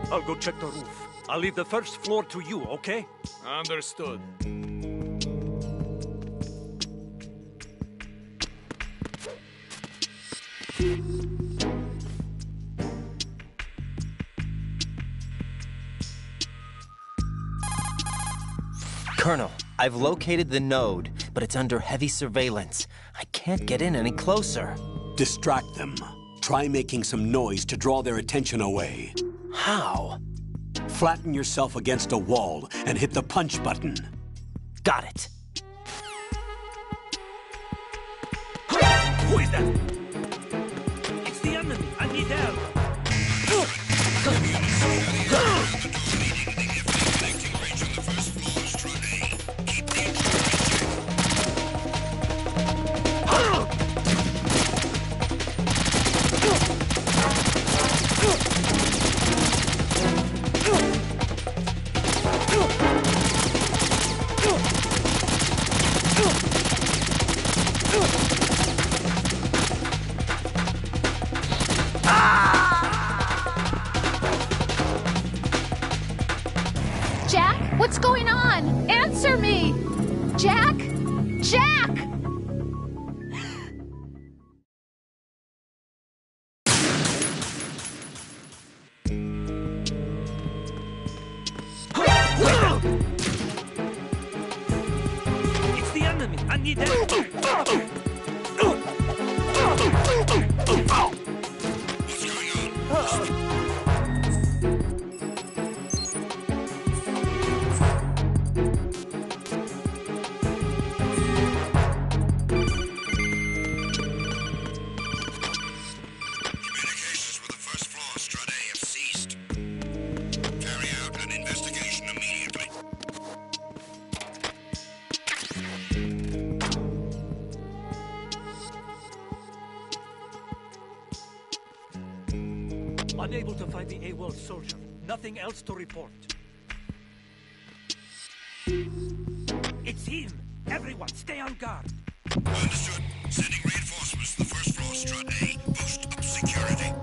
I'll go check the roof. I'll leave the first floor to you, okay? Understood. Colonel, I've located the node, but it's under heavy surveillance. I can't get in any closer. Distract them. Try making some noise to draw their attention away. How? Flatten yourself against a wall and hit the punch button. Got it. Who is that? It's the enemy. I need help. Jack, what's going on? Answer me! Jack? Jack! It's the enemy. I need help. notified the AWOL soldier. Nothing else to report. It's him! Everyone, stay on guard! Understood. Sending reinforcements to the first floor, strut A. Boost up security.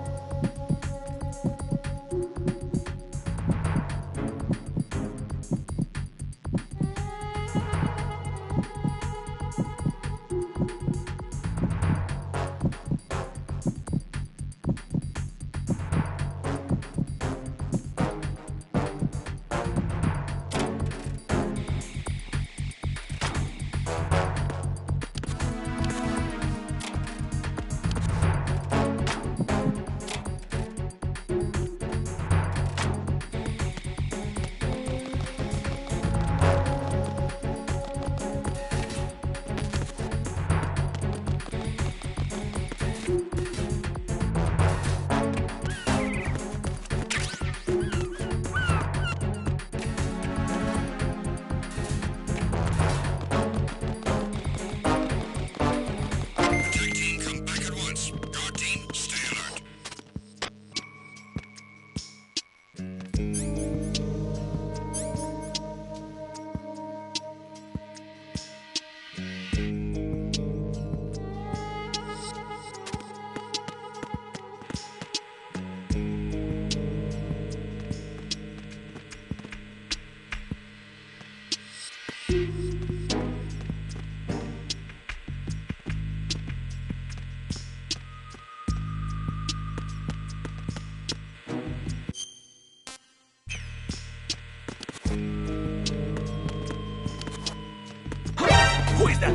Who is that?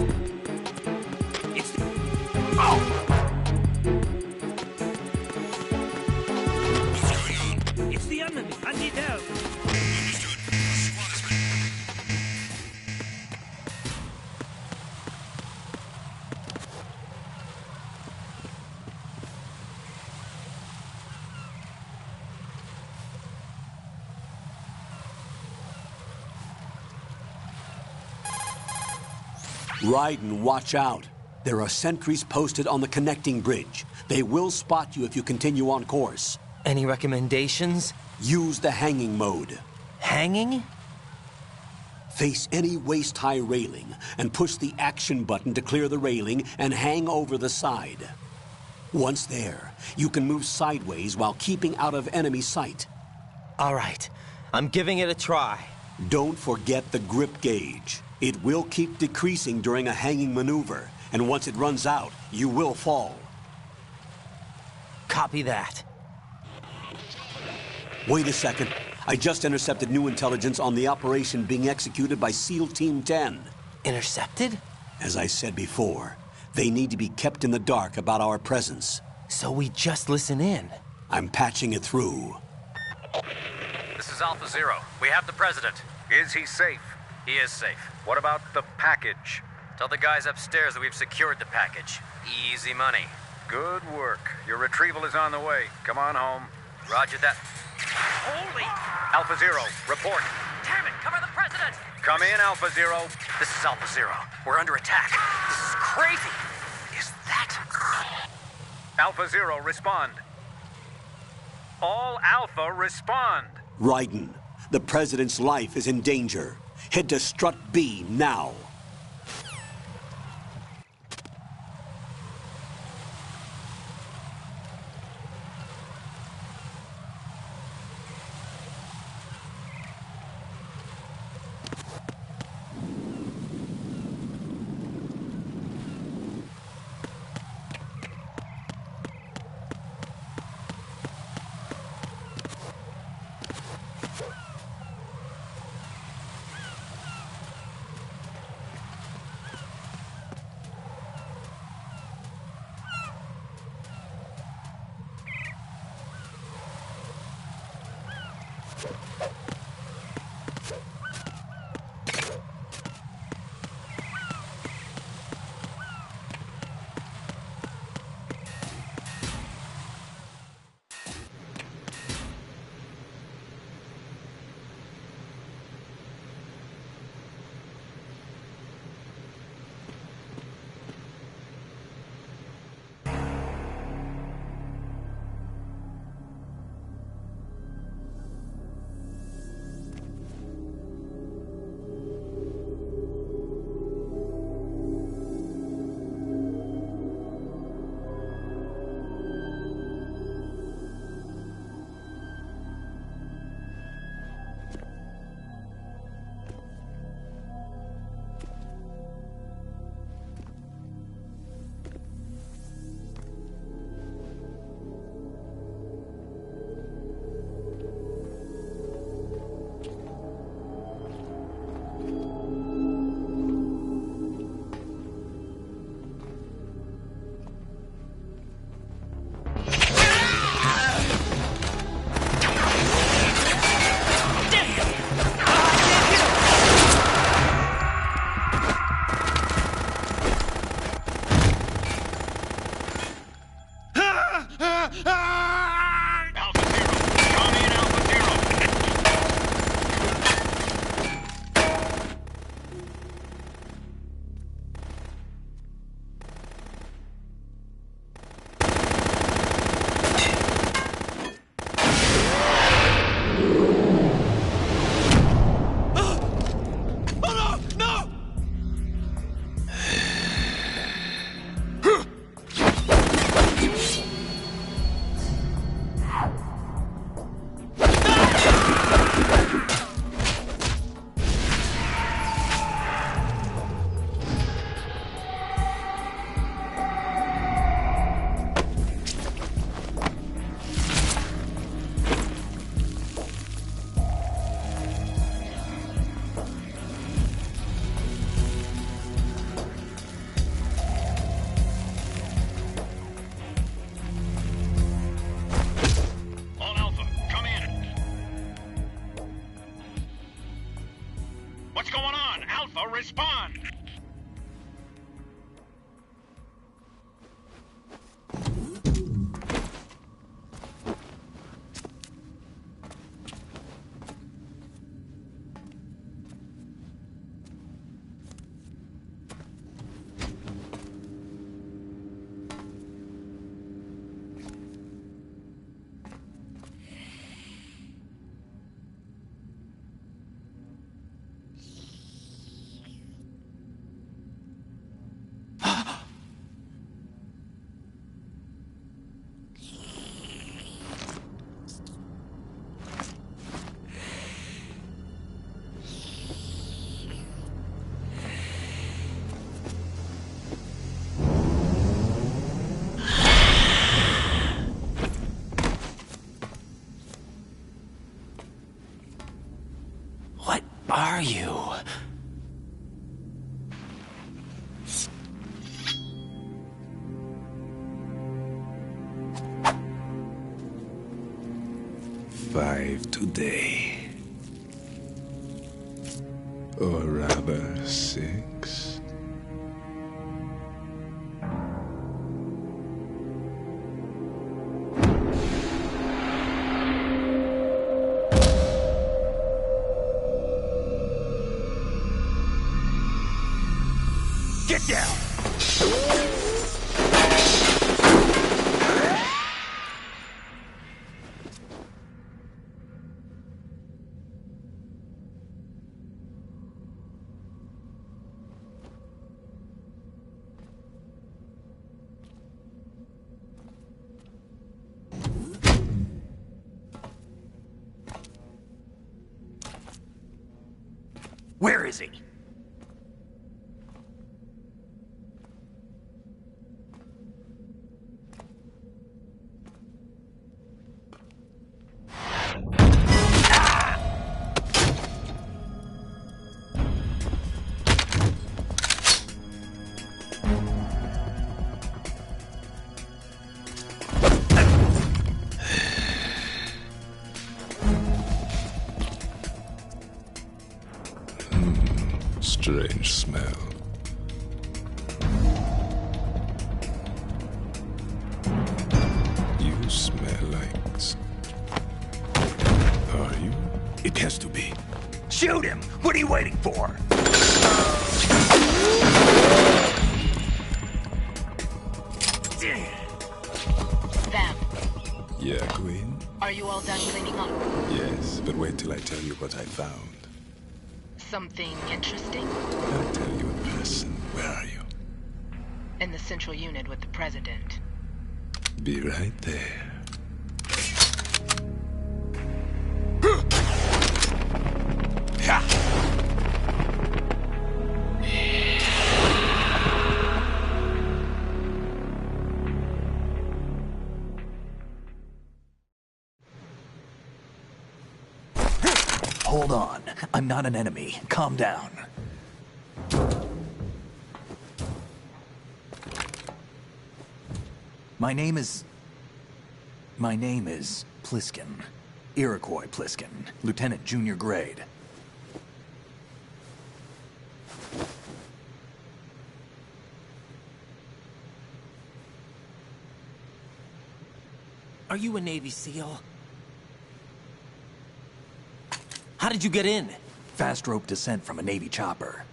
It's... Oh! What's going on? It's the enemy. I need help. Understood. A squad is ready. Raiden, watch out. There are sentries posted on the connecting bridge. They will spot you if you continue on course. Any recommendations? Use the hanging mode. Hanging? Face any waist-high railing and push the action button to clear the railing and hang over the side. Once there, you can move sideways while keeping out of enemy sight. All right. I'm giving it a try. Don't forget the grip gauge. It will keep decreasing during a hanging maneuver, and once it runs out, you will fall. Copy that. Wait a second. I just intercepted new intelligence on the operation being executed by SEAL Team 10. Intercepted? As I said before, they need to be kept in the dark about our presence. So we just listen in? I'm patching it through. This is Alpha Zero. We have the President. Is he safe? He is safe. What about the package? Tell the guys upstairs that we've secured the package. Easy money. Good work. Your retrieval is on the way. Come on home. Roger that. Holy! Alpha Zero, report. Damn it, cover the President! Come in, Alpha Zero. This is Alpha Zero. We're under attack. This is crazy. Is that... Alpha Zero, respond. All Alpha, respond. Raiden, the President's life is in danger. Head to Strut B now. respond! Are you? Five today. Or rather, 6. Get down! Where is he? Strange smell. You smell like... Are you? It has to be. Shoot him! What are you waiting for? Vam, Yeah, Queen? are you all done cleaning up? Yes, but wait till I tell you what I found. Something interesting? I'll tell you in person. Where are you? In the central unit with the president. Be right there. Hold on. I'm not an enemy. Calm down. My name is Pliskin. Iroquois Pliskin. Lieutenant Junior Grade. Are you a Navy SEAL? How did you get in? Fast rope descent from a Navy chopper.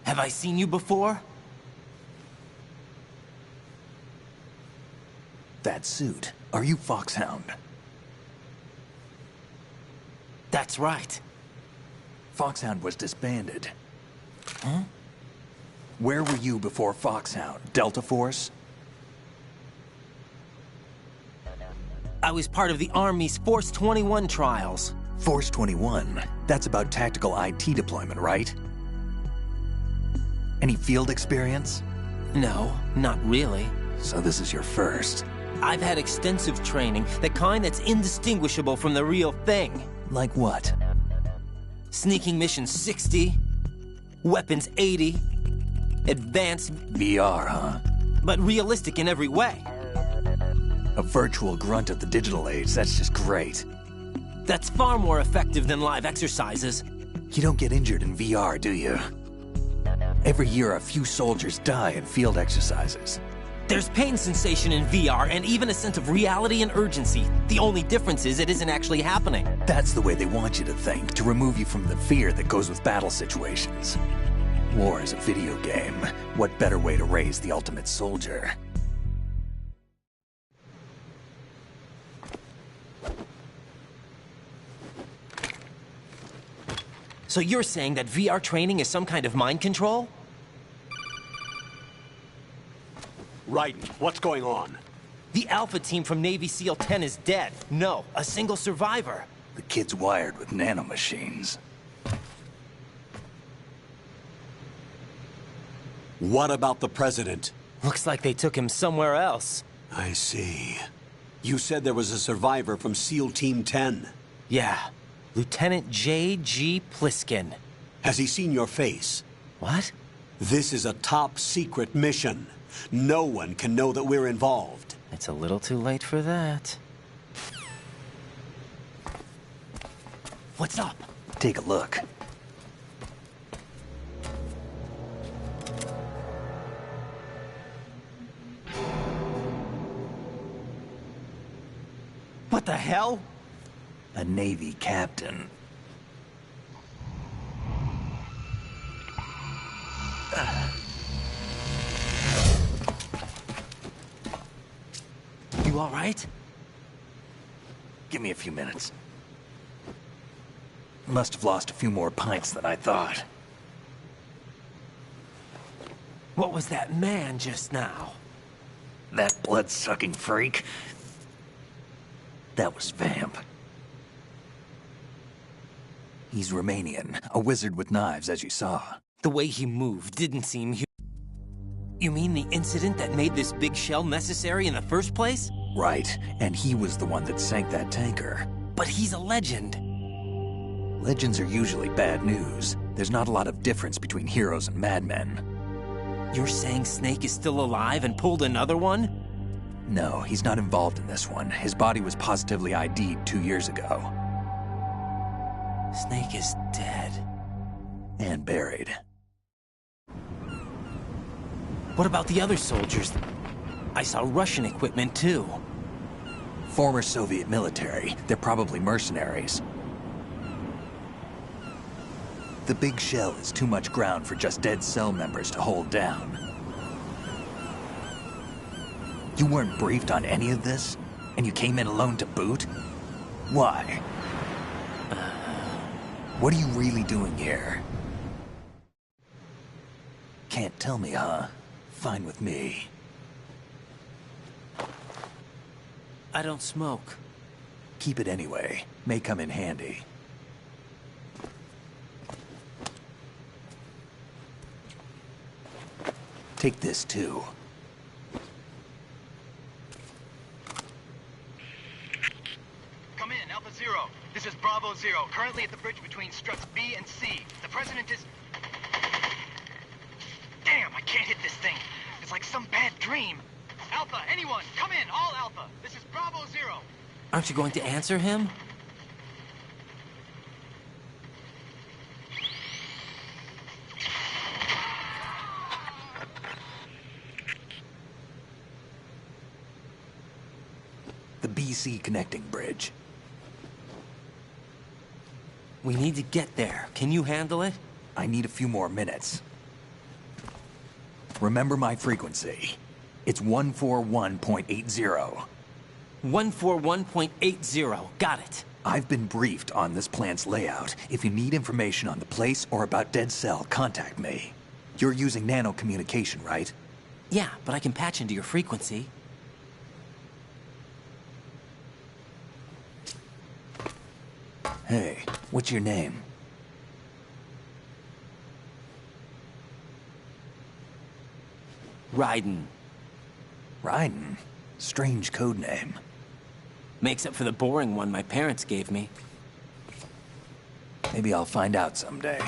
Have I seen you before? That suit. Are you Foxhound? That's right. Foxhound was disbanded. Huh? Where were you before Foxhound? Delta Force? I was part of the Army's Force 21 trials. Force 21? That's about tactical IT deployment, right? Any field experience? No, not really. So this is your first? I've had extensive training, the kind that's indistinguishable from the real thing. Like what? Sneaking mission 60, weapons 80, advanced... VR, huh? But realistic in every way. A virtual grunt of the digital age, that's just great. That's far more effective than live exercises. You don't get injured in VR, do you? Every year, a few soldiers die in field exercises. There's pain sensation in VR and even a sense of reality and urgency. The only difference is it isn't actually happening. That's the way they want you to think, to remove you from the fear that goes with battle situations. War is a video game. What better way to raise the ultimate soldier? So you're saying that VR training is some kind of mind control? Raiden, what's going on? The Alpha team from Navy SEAL 10 is dead. No, a single survivor. The kid's wired with nanomachines. What about the President? Looks like they took him somewhere else. I see. You said there was a survivor from SEAL Team 10. Yeah. Lieutenant J.G. Pliskin. Has he seen your face? What? This is a top-secret mission. No one can know that we're involved. It's a little too late for that. What's up? Take a look. What the hell? A Navy captain. You all right? Give me a few minutes. Must have lost a few more pints than I thought. What was that man just now? That blood-sucking freak? That was Vamp. He's Romanian, a wizard with knives, as you saw. The way he moved didn't seem You mean the incident that made this big shell necessary in the first place? Right, and he was the one that sank that tanker. But he's a legend. Legends are usually bad news. There's not a lot of difference between heroes and madmen. You're saying Snake is still alive and pulled another one? No, he's not involved in this one. His body was positively ID'd 2 years ago. Snake is dead. And buried. What about the other soldiers? I saw Russian equipment, too. Former Soviet military. They're probably mercenaries. The big shell is too much ground for just dead cell members to hold down. You weren't briefed on any of this? And you came in alone to boot? Why? What are you really doing here? Can't tell me, huh? Fine with me. I don't smoke. Keep it anyway. May come in handy. Take this, too. Come in, Alpha Zero. This is Bravo Zero, currently at the bridge between struts B and C. The President is... Damn, I can't hit this thing. It's like some bad dream. Alpha, anyone, come in, all Alpha. This is Bravo Zero. Aren't you going to answer him? The BC connecting bridge. We need to get there. Can you handle it? I need a few more minutes. Remember my frequency. It's 141.80. 141.80. Got it. I've been briefed on this plant's layout. If you need information on the place or about Dead Cell, contact me. You're using nano communication, right? Yeah, but I can patch into your frequency. Hey, what's your name? Raiden. Raiden? Strange code name. Makes up for the boring one my parents gave me. Maybe I'll find out someday.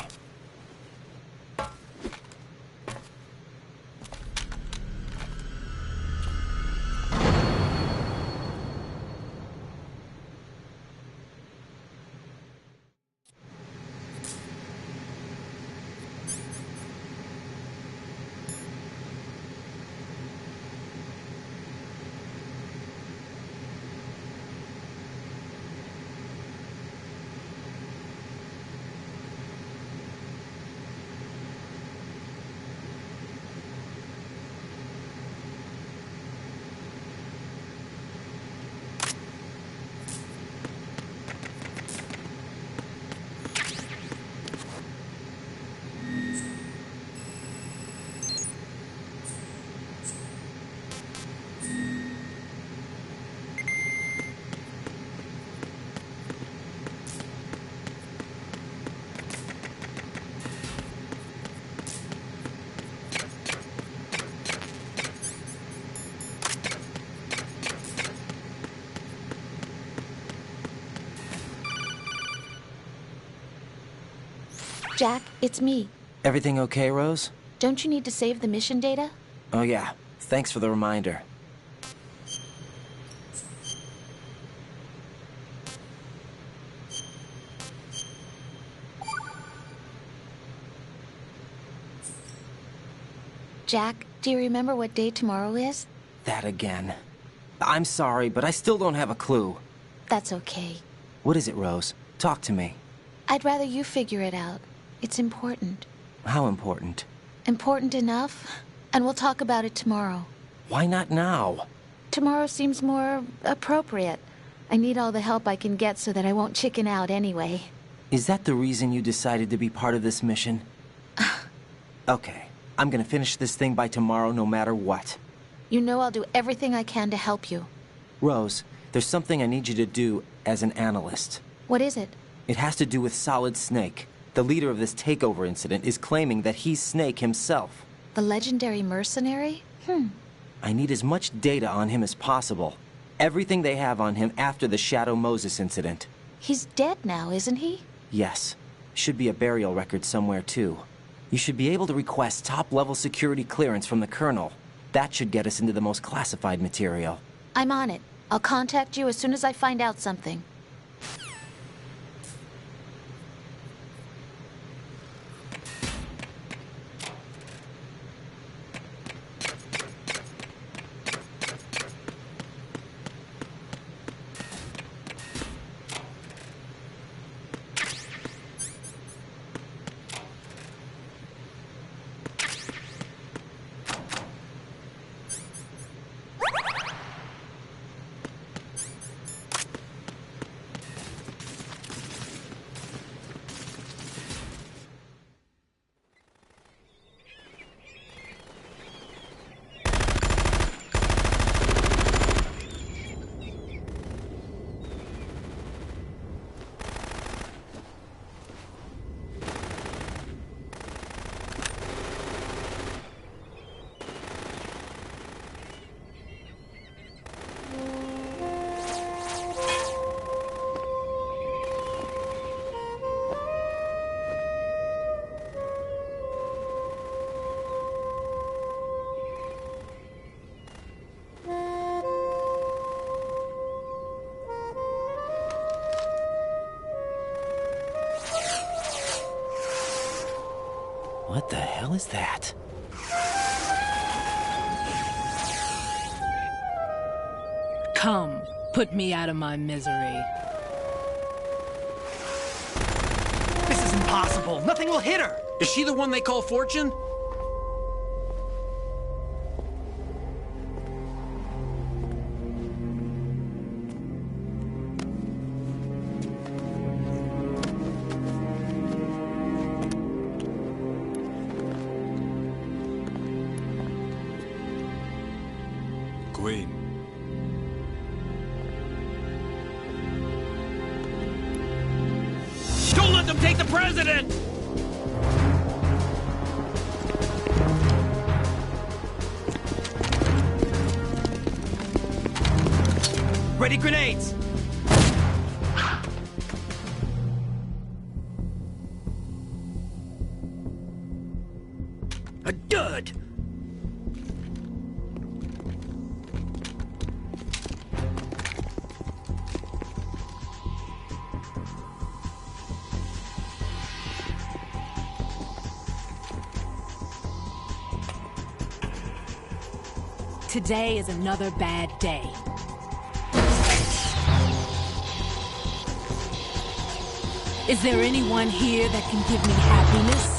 Jack, it's me. Everything okay, Rose? Don't you need to save the mission data? Oh yeah, thanks for the reminder. Jack, do you remember what day tomorrow is? That again. I'm sorry, but I still don't have a clue. That's okay. What is it, Rose? Talk to me. I'd rather you figure it out. It's important. How important? Important enough, and we'll talk about it tomorrow. Why not now? Tomorrow seems more appropriate. I need all the help I can get so that I won't chicken out anyway. Is that the reason you decided to be part of this mission? Okay, I'm gonna finish this thing by tomorrow no matter what. You know I'll do everything I can to help you. Rose, there's something I need you to do as an analyst. What is it? It has to do with Solid Snake. The leader of this takeover incident is claiming that he's Snake himself. The legendary mercenary? I need as much data on him as possible. Everything they have on him after the Shadow Moses incident. He's dead now, isn't he? Yes. Should be a burial record somewhere, too. You should be able to request top-level security clearance from the Colonel. That should get us into the most classified material. I'm on it. I'll contact you as soon as I find out something. What the hell is that? Come, put me out of my misery. This is impossible. Nothing will hit her. Is she the one they call Fortune? Queen. Don't let them take the president! Ready grenades! A dud! Today is another bad day. Is there anyone here that can give me happiness?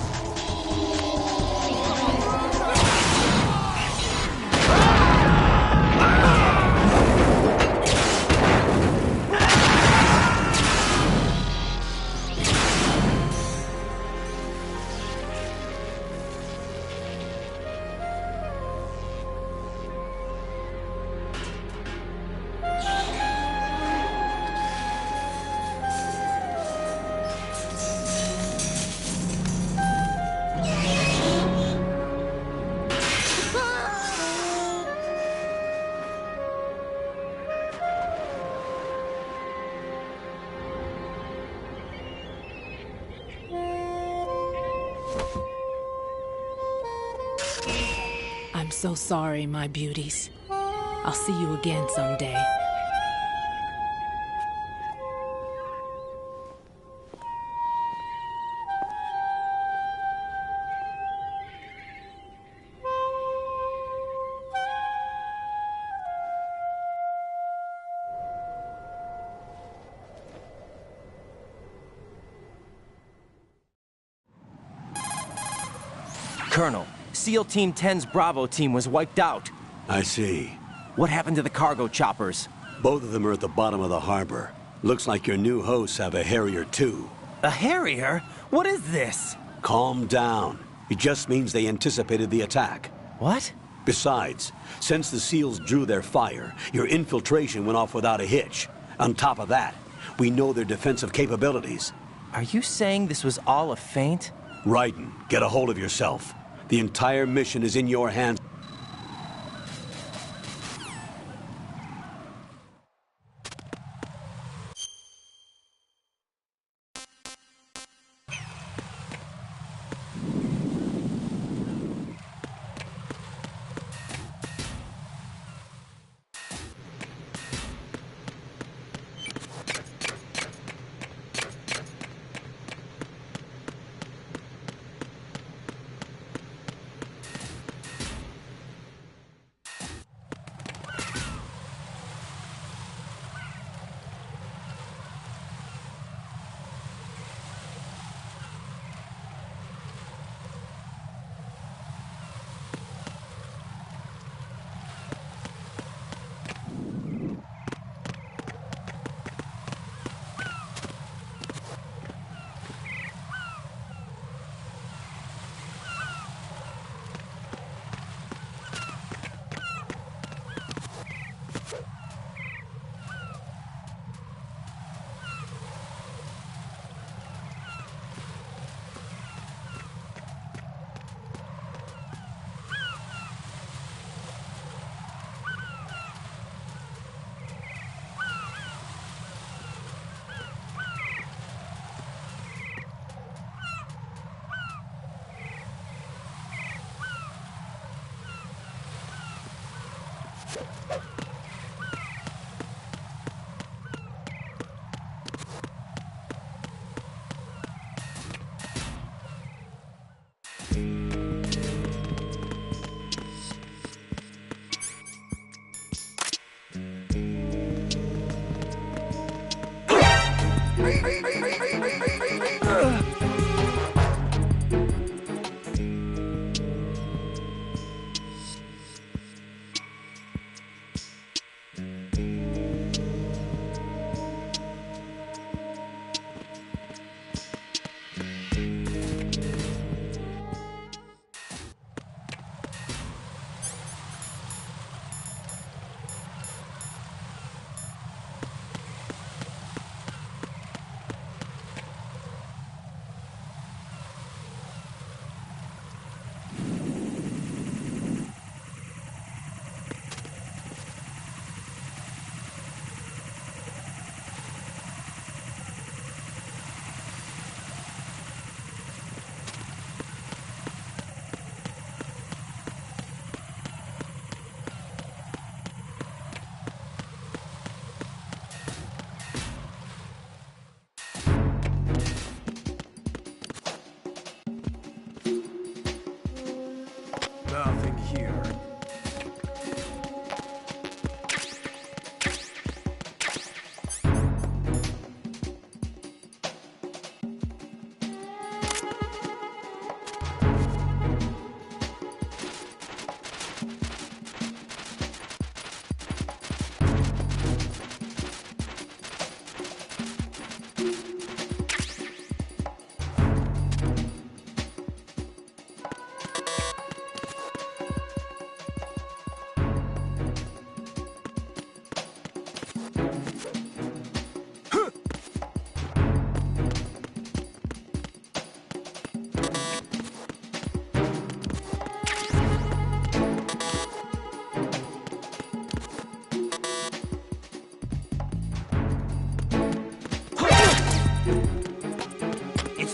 so sorry, my beauties. I'll see you again someday. Colonel, SEAL Team 10's Bravo team was wiped out. I see. What happened to the cargo choppers? Both of them are at the bottom of the harbor. Looks like your new hosts have a Harrier too. A Harrier? What is this? Calm down. It just means they anticipated the attack. What? Besides, since the SEALs drew their fire, your infiltration went off without a hitch. On top of that, we know their defensive capabilities. Are you saying this was all a feint? Raiden, get a hold of yourself. The entire mission is in your hands. Nothing here.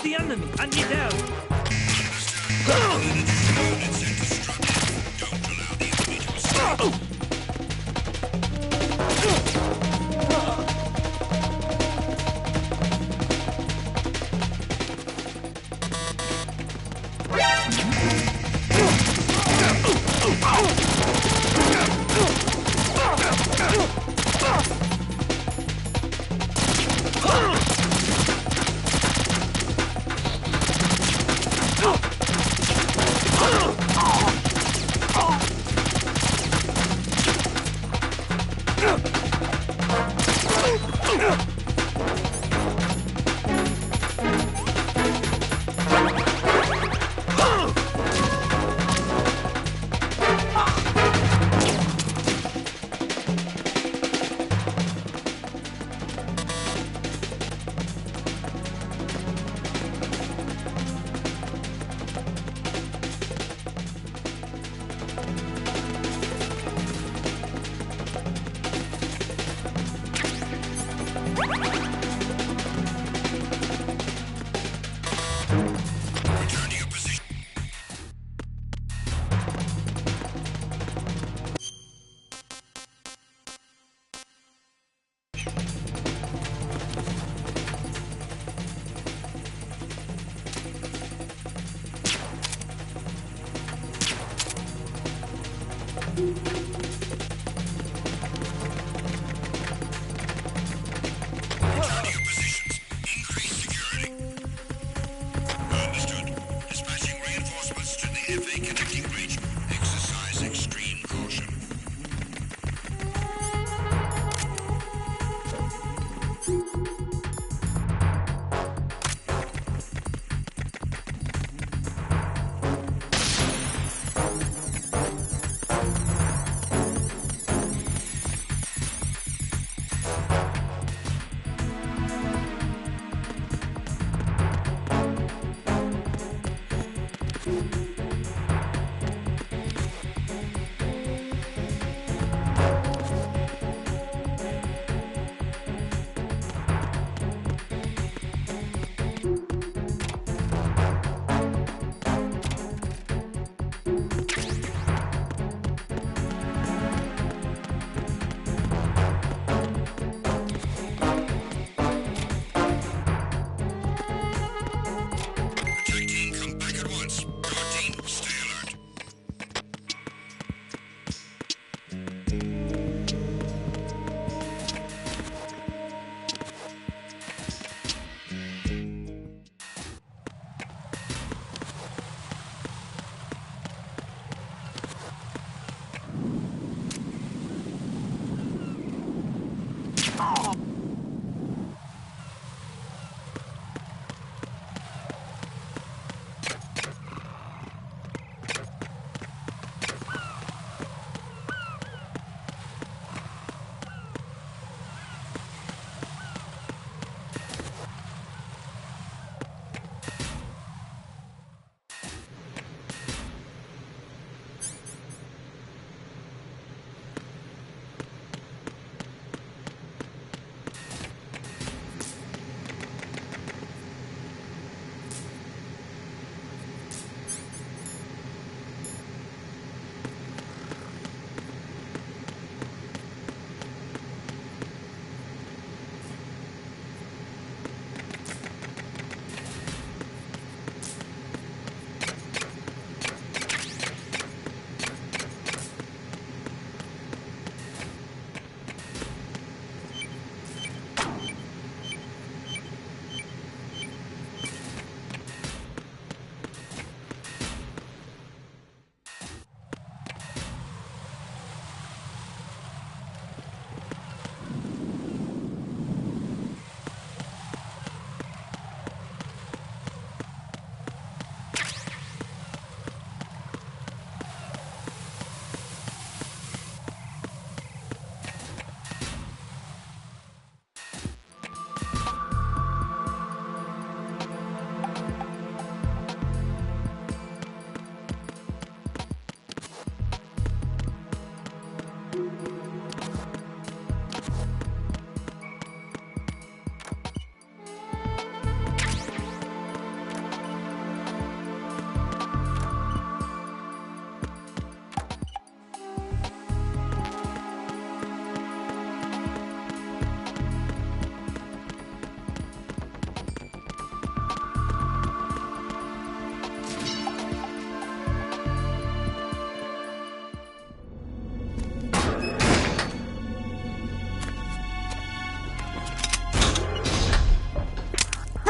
The enemy, and you down. Don't allow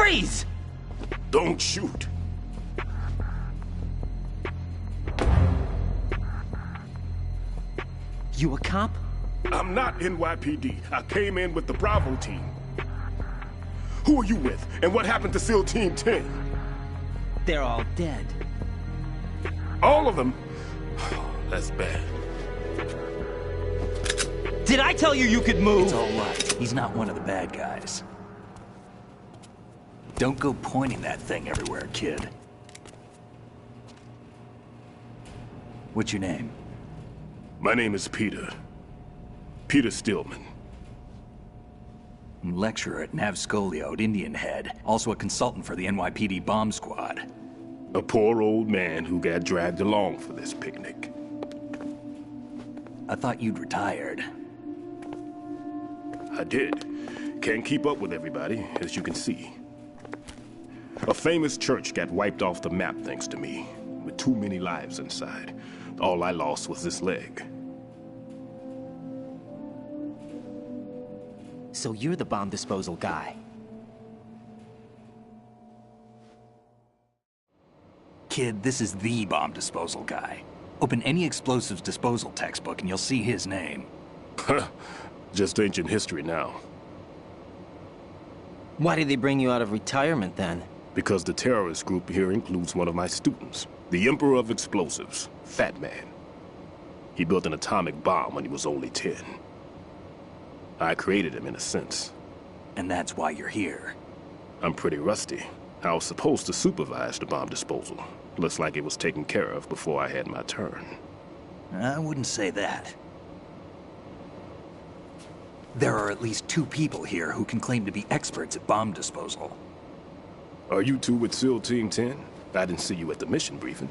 Freeze! Don't shoot. You a cop? I'm not NYPD. I came in with the Bravo team. Who are you with? And what happened to SEAL Team 10? They're all dead. All of them? That's bad. Did I tell you you could move? It's all right. He's not one of the bad guys. Don't go pointing that thing everywhere, kid. What's your name? My name is Peter. Peter Stillman. Lecturer at Navscolio at Indian Head. Also a consultant for the NYPD bomb squad. A poor old man who got dragged along for this picnic. I thought you'd retired. I did. Can't keep up with everybody, as you can see. A famous church got wiped off the map thanks to me, with too many lives inside. All I lost was this leg. So you're the bomb disposal guy. Kid, this is the bomb disposal guy. Open any explosives disposal textbook and you'll see his name. Just ancient history now. Why did they bring you out of retirement then? Because the terrorist group here includes one of my students, the Emperor of Explosives, Fat Man. He built an atomic bomb when he was only 10. I created him in a sense. And that's why you're here. I'm pretty rusty. I was supposed to supervise the bomb disposal. Looks like it was taken care of before I had my turn. I wouldn't say that. There are at least 2 people here who can claim to be experts at bomb disposal. Are you two with SEAL Team 10? I didn't see you at the mission briefing.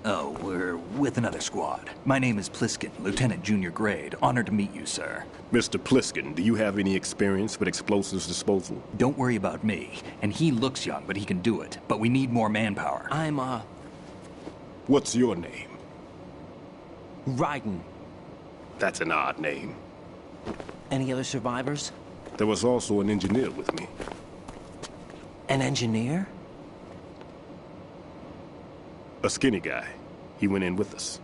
Oh, we're with another squad. My name is Pliskin, Lieutenant Junior Grade. Honored to meet you, sir. Mr. Pliskin, do you have any experience with explosives disposal? Don't worry about me. And he looks young, but he can do it. But we need more manpower. I'm, What's your name? Raiden. That's an odd name. Any other survivors? There was also an engineer with me. An engineer? A skinny guy. He went in with us.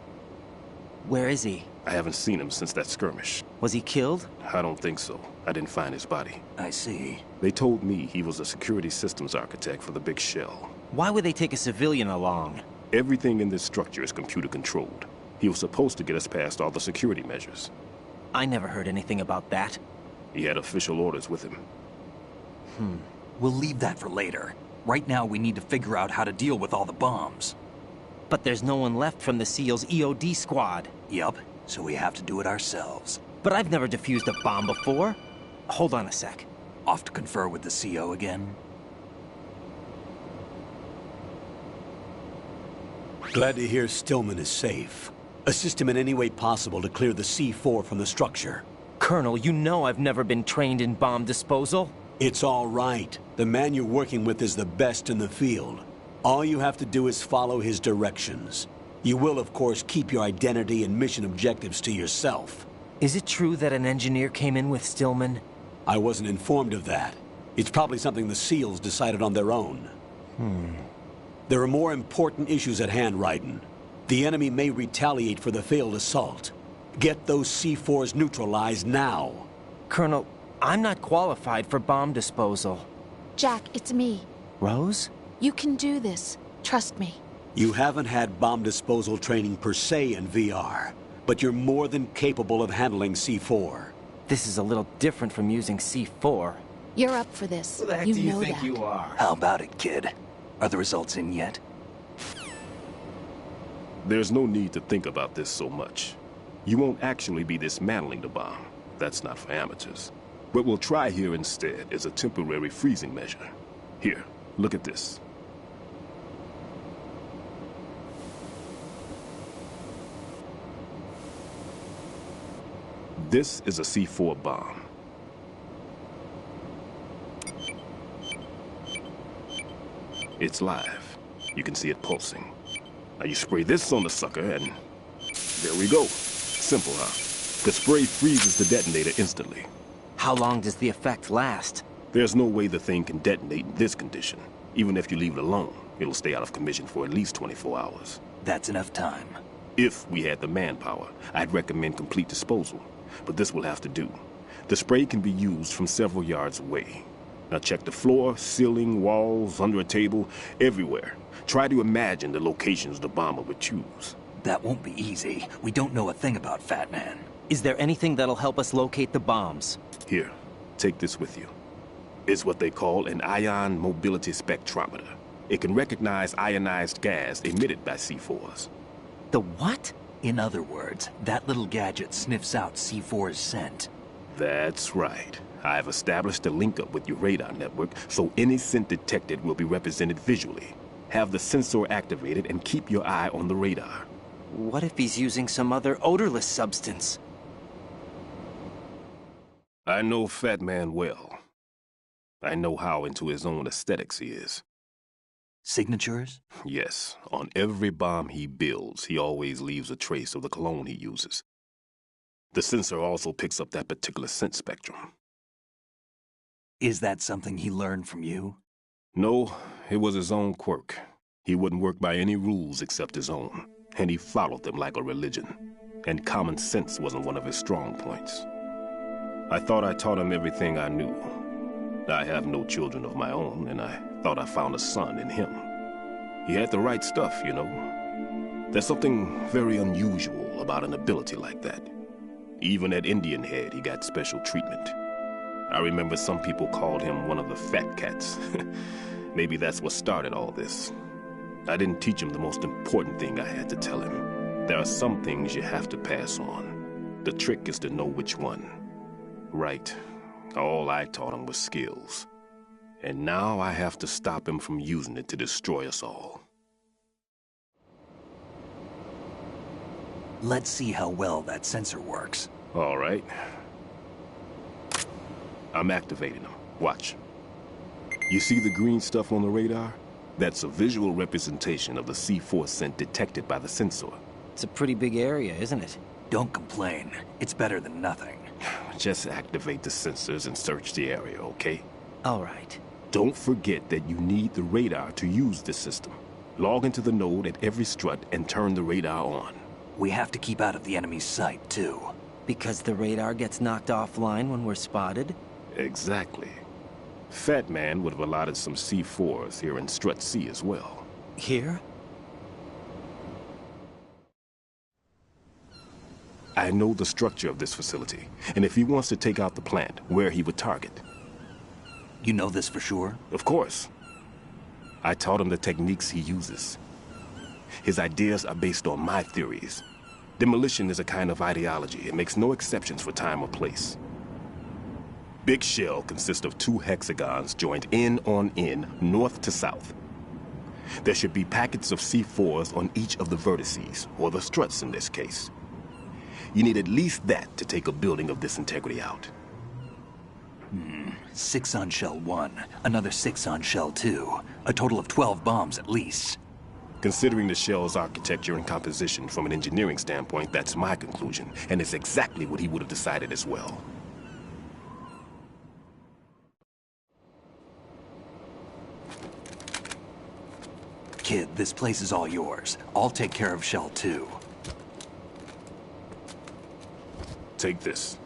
Where is he? I haven't seen him since that skirmish. Was he killed? I don't think so. I didn't find his body. I see. They told me he was a security systems architect for the big shell. Why would they take a civilian along? Everything in this structure is computer controlled. He was supposed to get us past all the security measures. I never heard anything about that. He had official orders with him. We'll leave that for later. Right now, we need to figure out how to deal with all the bombs. But there's no one left from the SEAL's EOD squad. Yup, so we have to do it ourselves. But I've never defused a bomb before. Hold on a sec. Off to confer with the CO again? Glad to hear Stillman is safe. Assist him in any way possible to clear the C4 from the structure. Colonel, you know I've never been trained in bomb disposal. It's all right. The man you're working with is the best in the field. All you have to do is follow his directions. You will, of course, keep your identity and mission objectives to yourself. Is it true that an engineer came in with Stillman? I wasn't informed of that. It's probably something the SEALs decided on their own. There are more important issues at hand, Raiden. The enemy may retaliate for the failed assault. Get those C4s neutralized now. Colonel, I'm not qualified for bomb disposal. Jack, it's me. Rose? You can do this. Trust me. You haven't had bomb disposal training per se in VR, but you're more than capable of handling C4. This is a little different from using C4. You're up for this. Who the heck you do you know think that. you are? How about it, kid? Are the results in yet? There's no need to think about this so much. You won't actually be dismantling the bomb. That's not for amateurs. What we'll try here instead is a temporary freezing measure. Here, look at this. This is a C4 bomb. It's live. You can see it pulsing. Now you spray this on the sucker and there we go. Simple, huh? The spray freezes the detonator instantly. How long does the effect last? There's no way the thing can detonate in this condition. Even if you leave it alone, it'll stay out of commission for at least 24 hours. That's enough time. If we had the manpower, I'd recommend complete disposal. But this will have to do. The spray can be used from several yards away. Now check the floor, ceiling, walls, under a table, everywhere. Try to imagine the locations the bomber would choose. That won't be easy. We don't know a thing about Fat Man. Is there anything that'll help us locate the bombs? Here, take this with you. It's what they call an ion mobility spectrometer. It can recognize ionized gas emitted by C4s. The what? In other words, that little gadget sniffs out C4's scent. That's right. I've established a link-up with your radar network, so any scent detected will be represented visually. Have the sensor activated and keep your eye on the radar. What if he's using some other odorless substance? I know Fat Man well. I know how into his own aesthetics he is. Signatures? Yes. On every bomb he builds, he always leaves a trace of the cologne he uses. The sensor also picks up that particular scent spectrum. Is that something he learned from you? No, it was his own quirk. He wouldn't work by any rules except his own, and he followed them like a religion. And common sense wasn't one of his strong points. I thought I taught him everything I knew. I have no children of my own, and I thought I found a son in him. He had the right stuff, you know. There's something very unusual about an ability like that. Even at Indian Head, he got special treatment. I remember some people called him one of the fat cats. Maybe that's what started all this. I didn't teach him the most important thing I had to tell him. There are some things you have to pass on. The trick is to know which one. Right. All I taught him was skills. And now I have to stop him from using it to destroy us all. Let's see how well that sensor works. All right. I'm activating them. Watch. You see the green stuff on the radar? That's a visual representation of the C4 scent detected by the sensor. It's a pretty big area, isn't it? Don't complain. It's better than nothing. Just activate the sensors and search the area, okay? All right. Don't forget that you need the radar to use this system. Log into the node at every strut and turn the radar on. We have to keep out of the enemy's sight, too. Because the radar gets knocked offline when we're spotted? Exactly. Fat Man would have allotted some C4s here in Strut C as well. Here? I know the structure of this facility, and if he wants to take out the plant, where he would target. You know this for sure? Of course. I taught him the techniques he uses. His ideas are based on my theories. Demolition is a kind of ideology. It makes no exceptions for time or place. Big Shell consists of 2 hexagons joined end on end, north to south. There should be packets of C4s on each of the vertices, or the struts in this case. You need at least that to take a building of this integrity out. 6 on Shell 1, another 6 on Shell 2. A total of 12 bombs at least. Considering the shell's architecture and composition from an engineering standpoint, that's my conclusion, and it's exactly what he would have decided as well. Kid, this place is all yours. I'll take care of Shell 2. Take this.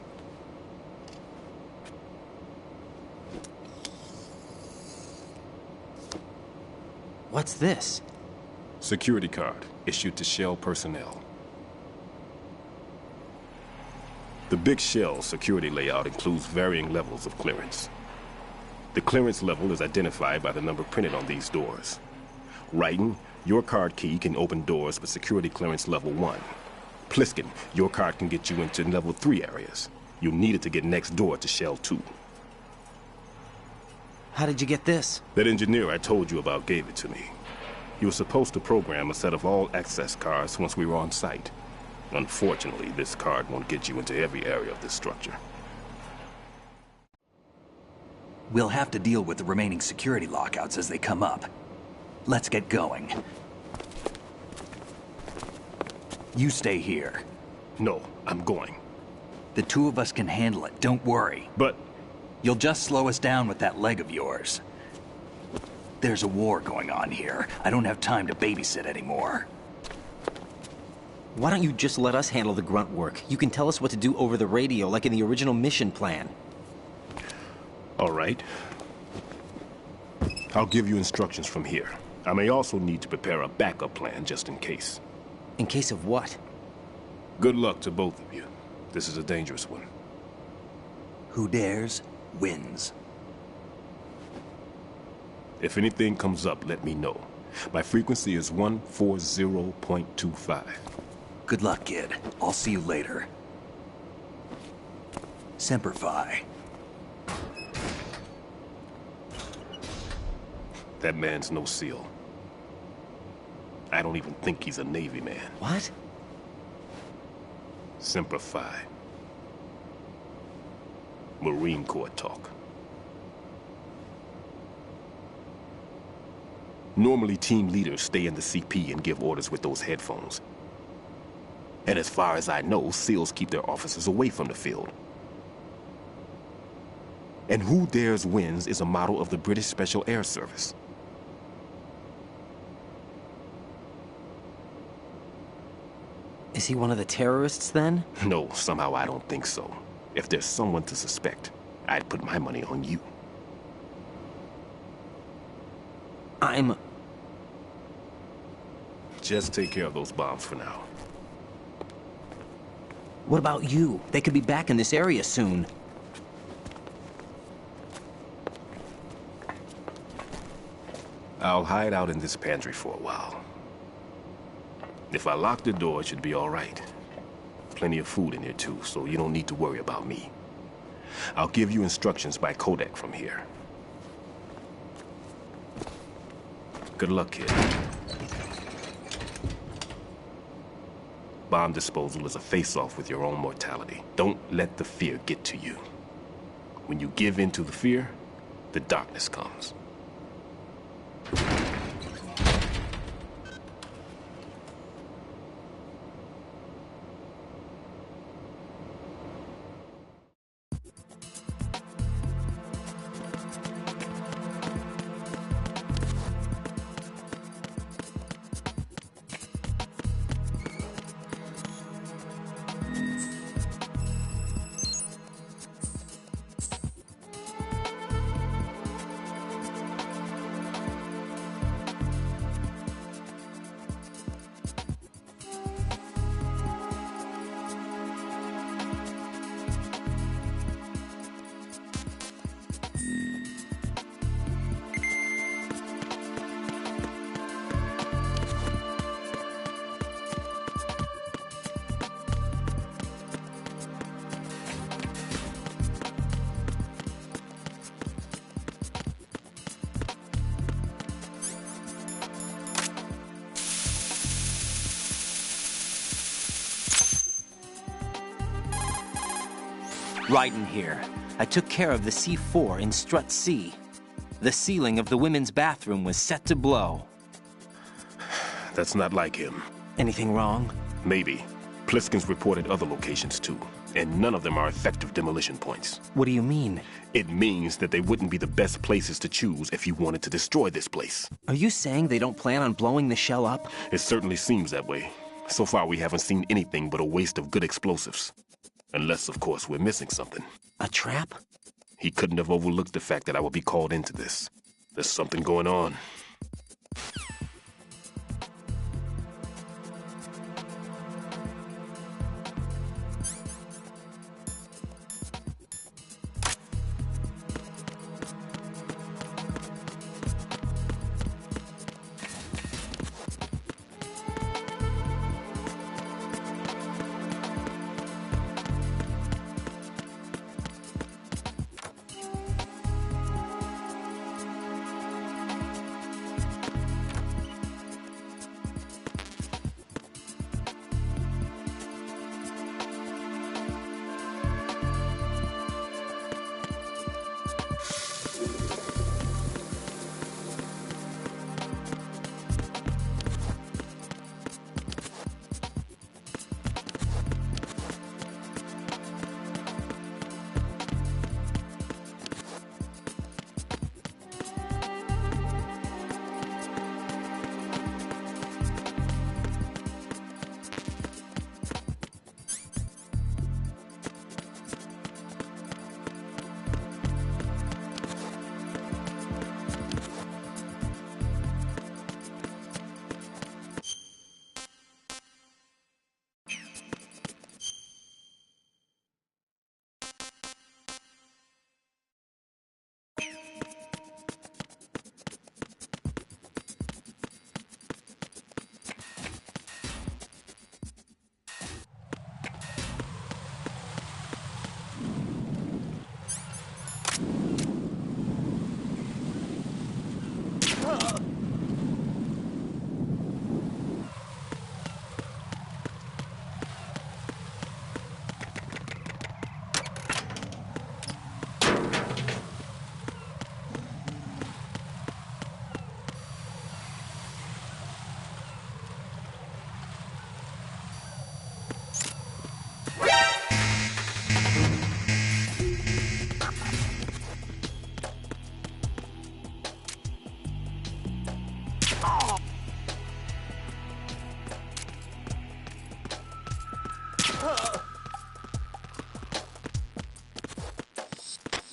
What's this? Security card, issued to Shell personnel. The Big Shell security layout includes varying levels of clearance. The clearance level is identified by the number printed on these doors. Raiden, your card key can open doors with security clearance level 1. Pliskin, your card can get you into level 3 areas. You'll need it to get next door to Shell 2. How did you get this? That engineer I told you about gave it to me. He was supposed to program a set of all-access cards once we were on site. Unfortunately, this card won't get you into every area of this structure. We'll have to deal with the remaining security lockouts as they come up. Let's get going. You stay here. No, I'm going. The 2 of us can handle it, don't worry. But... You'll just slow us down with that leg of yours. There's a war going on here. I don't have time to babysit anymore. Why don't you just let us handle the grunt work? You can tell us what to do over the radio, like in the original mission plan. All right. I'll give you instructions from here. I may also need to prepare a backup plan just in case. In case of what? Good luck to both of you. This is a dangerous one. Who dares, wins. If anything comes up, let me know. My frequency is 140.25. Good luck, kid. I'll see you later. Semper Fi. That man's no SEAL. I don't even think he's a Navy man. What? Semper Fi. Marine Corps talk. Normally, team leaders stay in the CP and give orders with those headphones. And as far as I know, SEALs keep their officers away from the field. And Who Dares Wins is a model of the British Special Air Service. Is he one of the terrorists, then? No, somehow I don't think so. If there's someone to suspect, I'd put my money on you. Just take care of those bombs for now. What about you? They could be back in this area soon. I'll hide out in this pantry for a while. If I lock the door, it should be all right. Plenty of food in here too, so you don't need to worry about me. I'll give you instructions by Kodak from here. Good luck, kid. Bomb disposal is a face-off with your own mortality. Don't let the fear get to you. When you give in to the fear, the darkness comes. Raiden here. I took care of the C4 in Strut C. The ceiling of the women's bathroom was set to blow. That's not like him. Anything wrong? Maybe. Pliskin's reported other locations too, and none of them are effective demolition points. What do you mean? It means that they wouldn't be the best places to choose if you wanted to destroy this place. Are you saying they don't plan on blowing the shell up? It certainly seems that way. So far, we haven't seen anything but a waste of good explosives. Unless, of course, we're missing something. A trap? He couldn't have overlooked the fact that I would be called into this. There's something going on.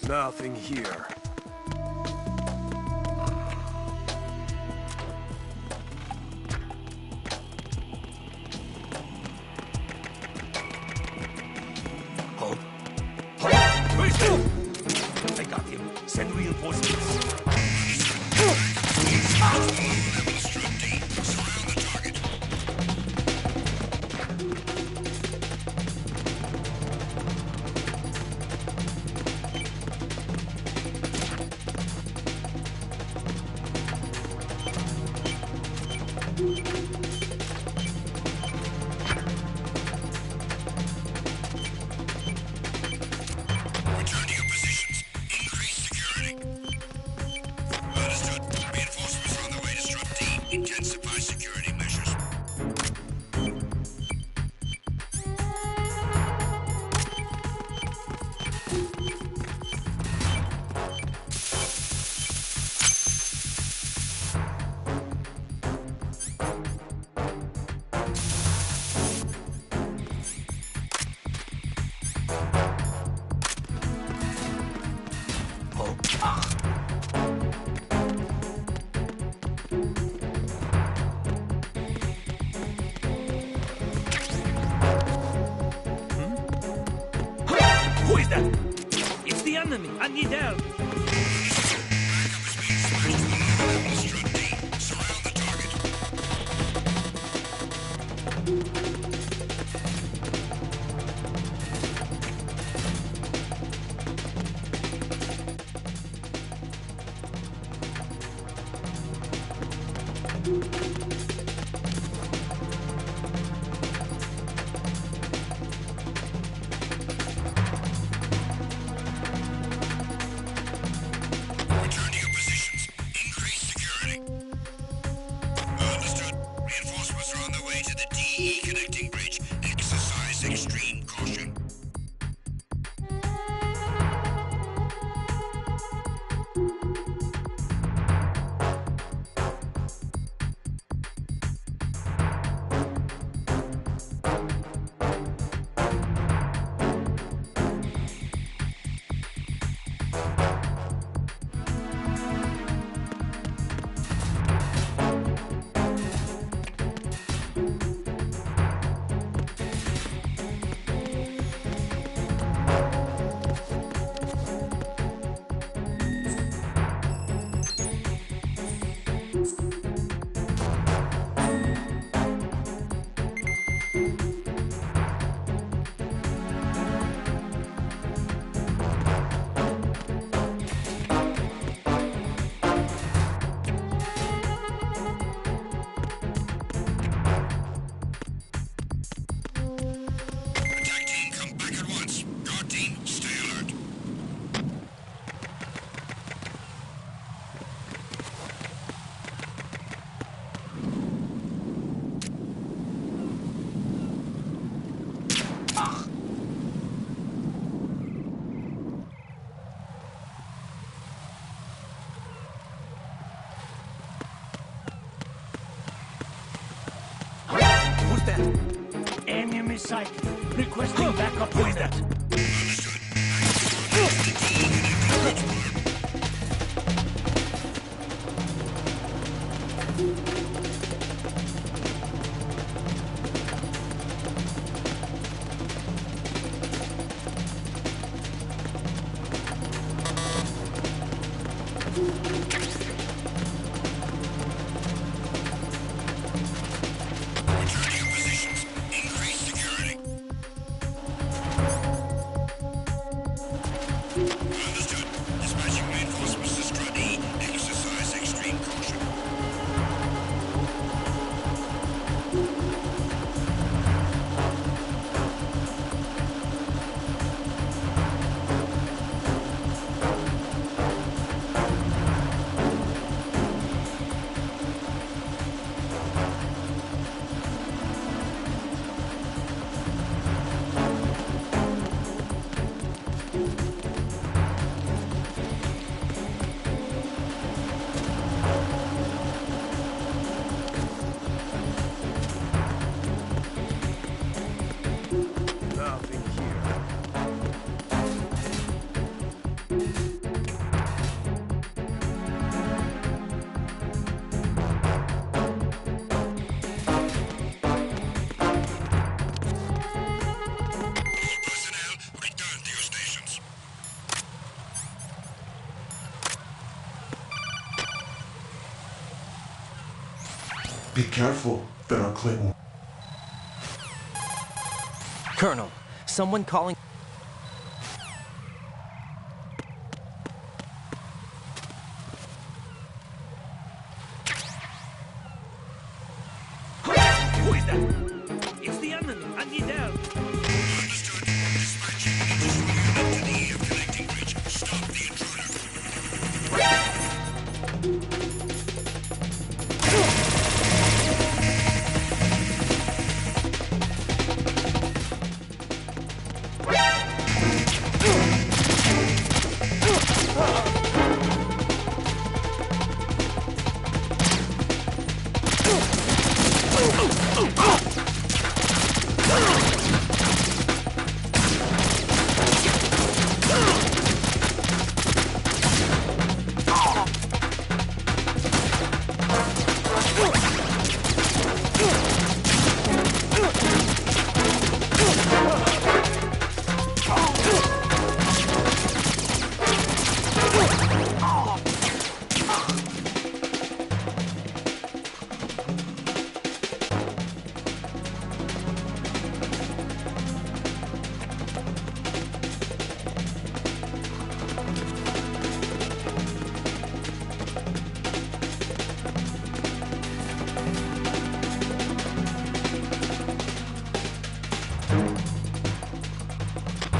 Nothing here. Hold. Where's that? I got him. Send reinforcements. Return to your positions. Increase security. Understood. Reinforcements are on the way to Strut D. Intensify security measures. Who is that? It's the enemy. I need help. Strut D. Surround the target. Return to your positions. Increase security. Understood. Reinforcements are on their way to the DE connecting bridge. Exercise extreme caution. Attack team, come back at once. Guard team, stay alert. Who's that? Enemy sight. Requesting backup. Who is that? Return to your positions. Increase security. Be careful, Colonel Clinton. Colonel, someone calling... Who is that? It's the enemy. I need help. Understood. Dispatching an additional unit to the EF connecting bridge. Stop the intruder.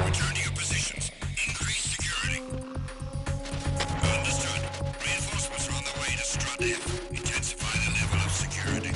Return to your positions. Increase security. Understood. Reinforcements are on the way to Strut F. Intensify the level of security.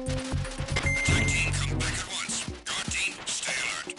Attack team, come back at once. Guard team, stay alert.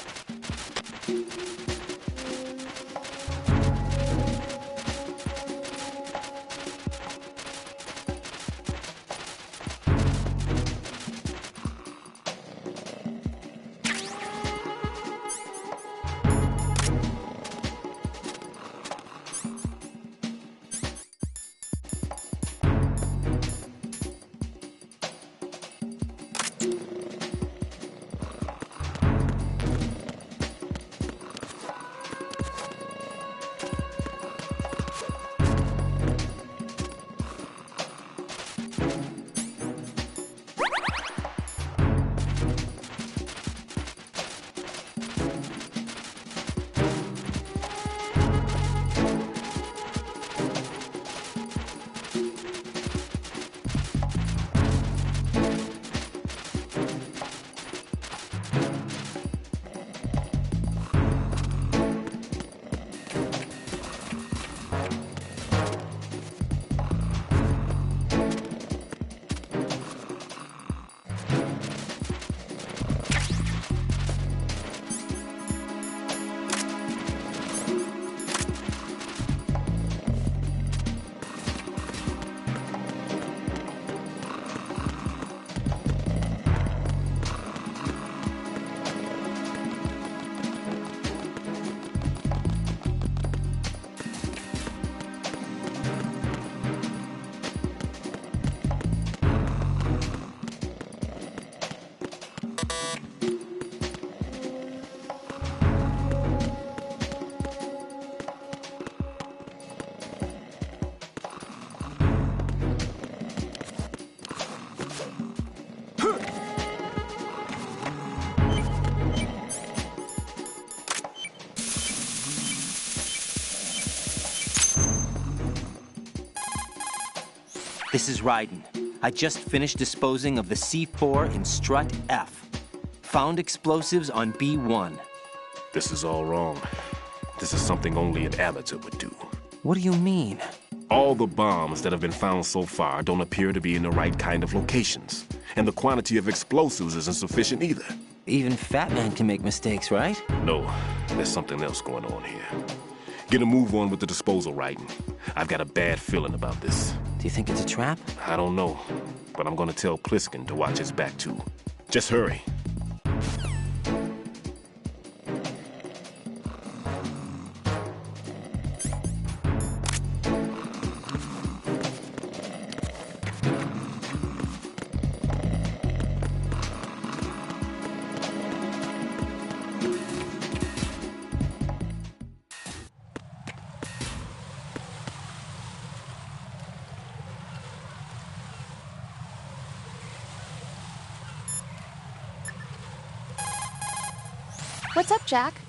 This is Raiden. I just finished disposing of the C4 in Strut F. Found explosives on B1. This is all wrong. This is something only an amateur would do. What do you mean? All the bombs that have been found so far don't appear to be in the right kind of locations. And the quantity of explosives isn't sufficient either. Even Fat Man can make mistakes, right? No, there's something else going on here. Get a move on with the disposal writing. I've got a bad feeling about this. Do you think it's a trap? I don't know, but I'm gonna tell Pliskin to watch his back too. Just hurry. What's up, Jack?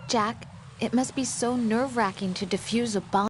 Jack, it must be so nerve-wracking to defuse a bomb.